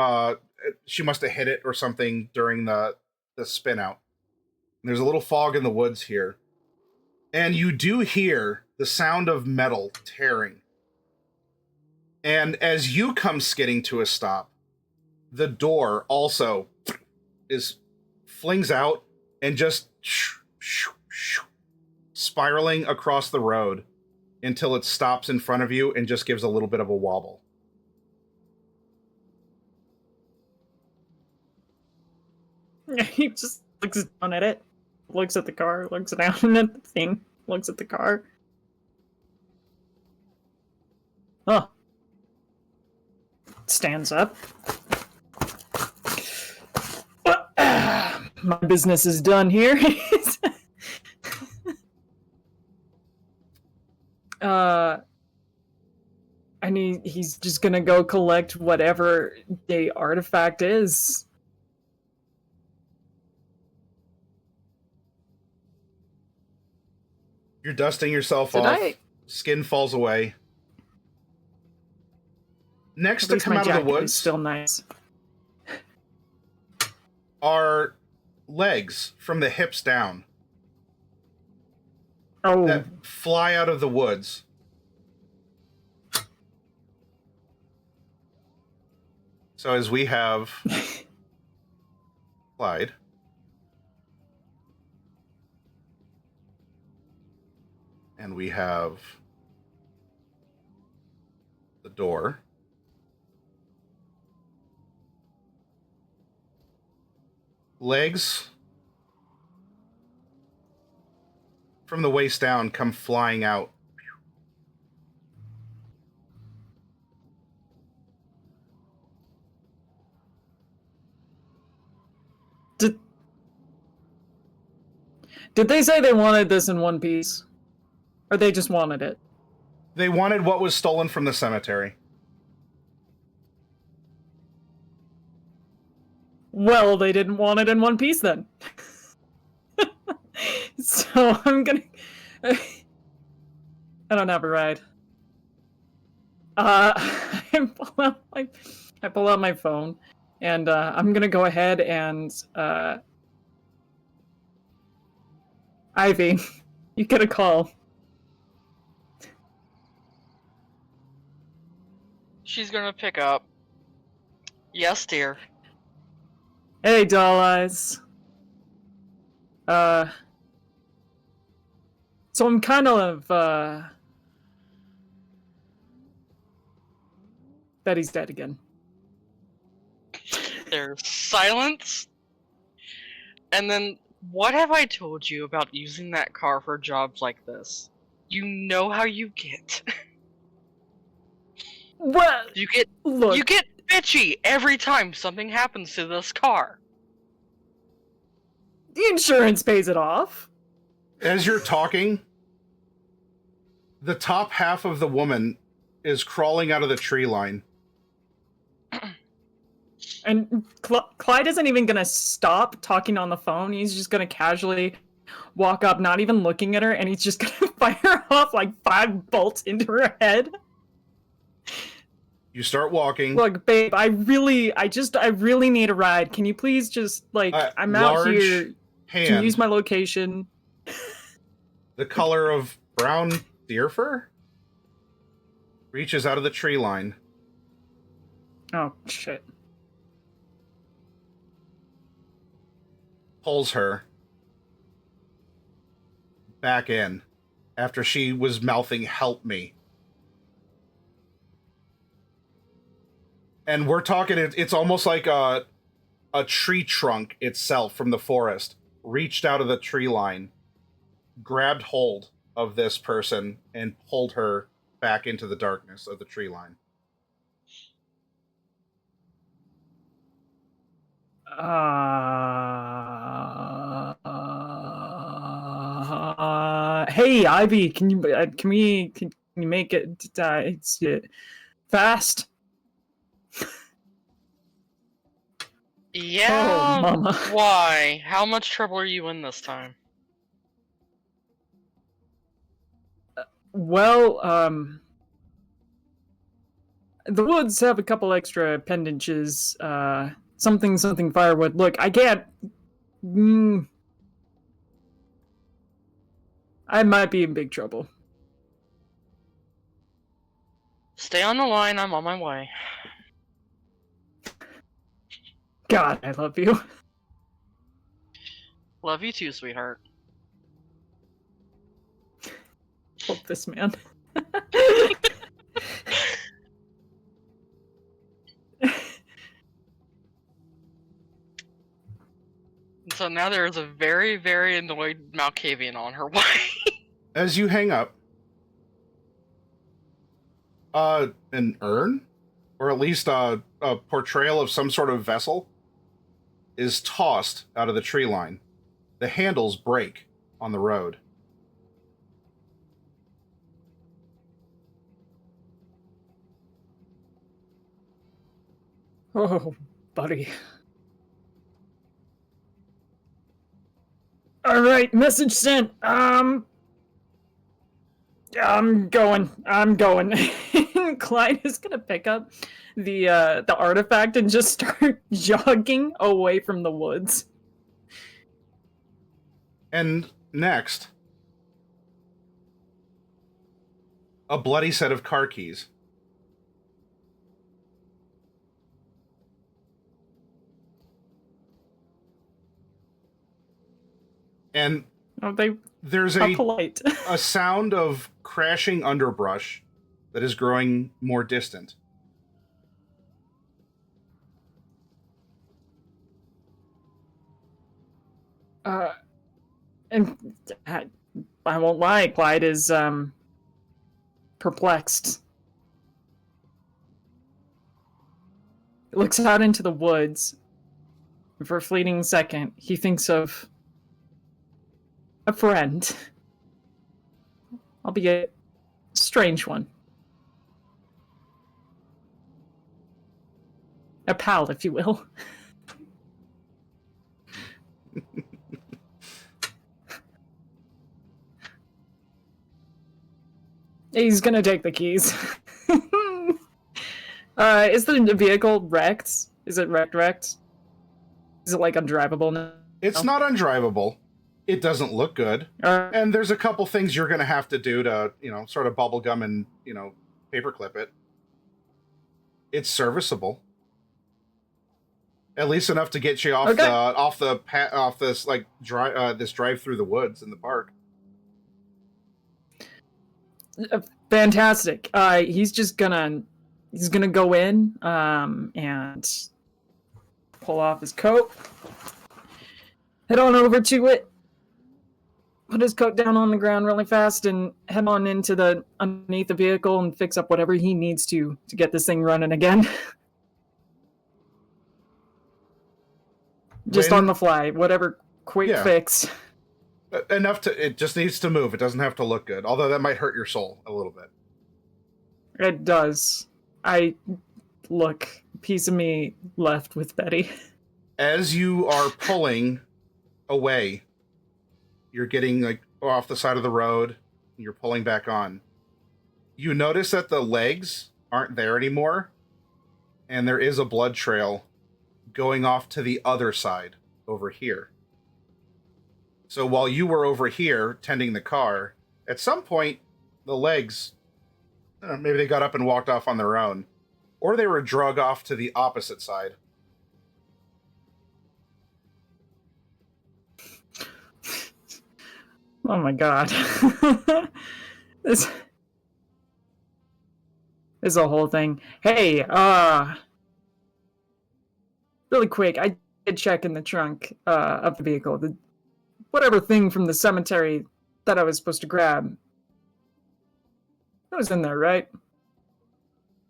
She must have hit it or something during the spin out. There's a little fog in the woods here. And you do hear the sound of metal tearing. And as you come skidding to a stop, the door also flings out and just spiraling across the road until it stops in front of you and just gives a little bit of a wobble. He just looks down at it, looks at the car, looks down at the thing, looks at the car. Huh. Stands up. My business is done here. And he's just gonna go collect whatever the artifact is. You're dusting yourself Did off. I? Skin falls away. Next At to least come my out of the jacket is woods still nice. are legs from the hips down Oh, that fly out of the woods. So as we have Clyde, and we have the door, legs from the waist down come flying out. did they say they wanted this in one piece? Or they just wanted it? They wanted what was stolen from the cemetery. Well, they didn't want it in one piece then. So I'm gonna... I don't have a ride. I pull out my phone, and I'm gonna go ahead and Ivy, you get a call. She's gonna pick up. Yes, dear. Hey, doll eyes. So I'm kind of Betty's dead again. There's silence. And then, what have I told you about using that car for jobs like this? You know how you get. What? You get bitchy every time something happens to this car. The insurance pays it off. As you're talking, the top half of the woman is crawling out of the tree line. And Clyde isn't even gonna stop talking on the phone. He's just gonna casually walk up, not even looking at her, and he's just gonna fire off like 5 bolts into her head. You start walking. Look, babe, I really need a ride. Can you please just, like, I'm out large here. hand, Can you use my location? the color of brown deer fur, reaches out of the tree line. Oh, shit. Pulls her back in after she was mouthing "help me." And we're talking, it's almost like a tree trunk itself from the forest reached out of the tree line, grabbed hold of this person, and pulled her back into the darkness of the tree line. Hey, Ivy, can you make it it's fast? Yeah, Oh, mama. why? How much trouble are you in this time? Well, the woods have a couple extra appendages, something firewood. Look, I can't... I might be in big trouble. Stay on the line, I'm on my way. God, I love you. Love you too, sweetheart. Love this man. So now there is a very, very annoyed Malkavian on her way. As you hang up, an urn, or at least a portrayal of some sort of vessel, is tossed out of the tree line. The handles break on the road. Oh, buddy. All right, message sent. I'm going. Clyde is gonna pick up the artifact and just start jogging away from the woods. And next, a bloody set of car keys. And there's how polite. a sound of crashing underbrush that is growing more distant. And I won't lie, Clyde is perplexed. He looks out into the woods. And for a fleeting second, he thinks of a friend. Albeit a strange one. A pal, if you will. He's gonna take the keys. Is the vehicle wrecked? Is it wrecked? Is it, like, undrivable now? It's not undrivable. It doesn't look good. And there's a couple things you're going to have to do to, sort of bubblegum and, paperclip it. It's serviceable. At least enough to get you off this drive through the woods in the park. Fantastic. He's gonna go in and pull off his coat. Head on over to it. Put his coat down on the ground really fast and head on into underneath the vehicle and fix up whatever he needs to get this thing running again. Just on the fly, whatever quick fix. It just needs to move. It doesn't have to look good. Although that might hurt your soul a little bit. It does. Piece of me left with Betty. As you are pulling away, you're getting off the side of the road, and you're pulling back on. You notice that the legs aren't there anymore, and there is a blood trail going off to the other side over here. So while you were over here tending the car, at some point the legs, maybe they got up and walked off on their own, or they were drug off to the opposite side. Oh my god. This is a whole thing. Hey, really quick, I did check in the trunk of the vehicle. Whatever thing from the cemetery that I was supposed to grab. It was in there, right?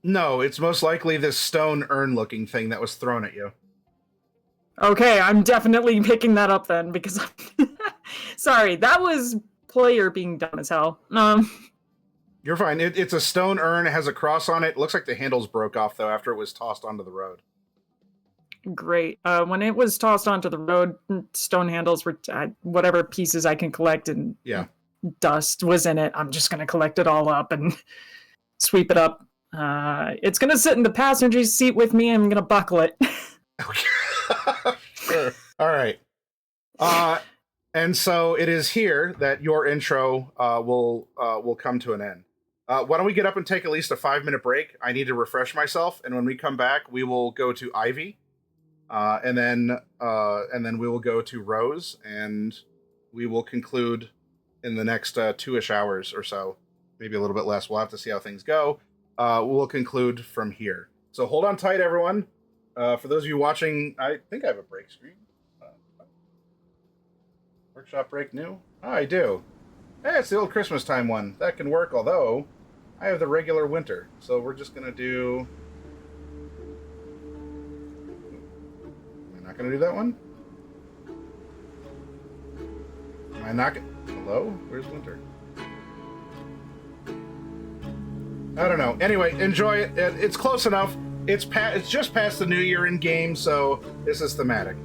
No, it's most likely this stone urn-looking thing that was thrown at you. Okay, I'm definitely picking that up then, because sorry, that was player being dumb as hell. You're fine. It's a stone urn. It has a cross on it. It looks like the handles broke off, though, after it was tossed onto the road. Great. When it was tossed onto the road, stone handles were whatever pieces I can collect, and dust was in it. I'm just going to collect it all up and sweep it up. It's going to sit in the passenger seat with me, and I'm going to buckle it. Okay. Sure. All right. And so it is here that your intro will come to an end. Why don't we get up and take at least a 5-minute break? I need to refresh myself, and when we come back, we will go to Ivy, and then we will go to Rose, and we will conclude in the next 2-ish hours or so, maybe a little bit less. We'll have to see how things go. We'll conclude from here. So hold on tight, everyone. For those of you watching, I think I have a break screen. Workshop break new? Oh, I do. Hey, it's the old Christmas time one. That can work, although I have the regular winter. So we're just going to do... Am I not going to do that one? Am I not... Hello? Where's winter? I don't know. Anyway, enjoy it. It's close enough. It's just past the New Year in game, so this is thematic.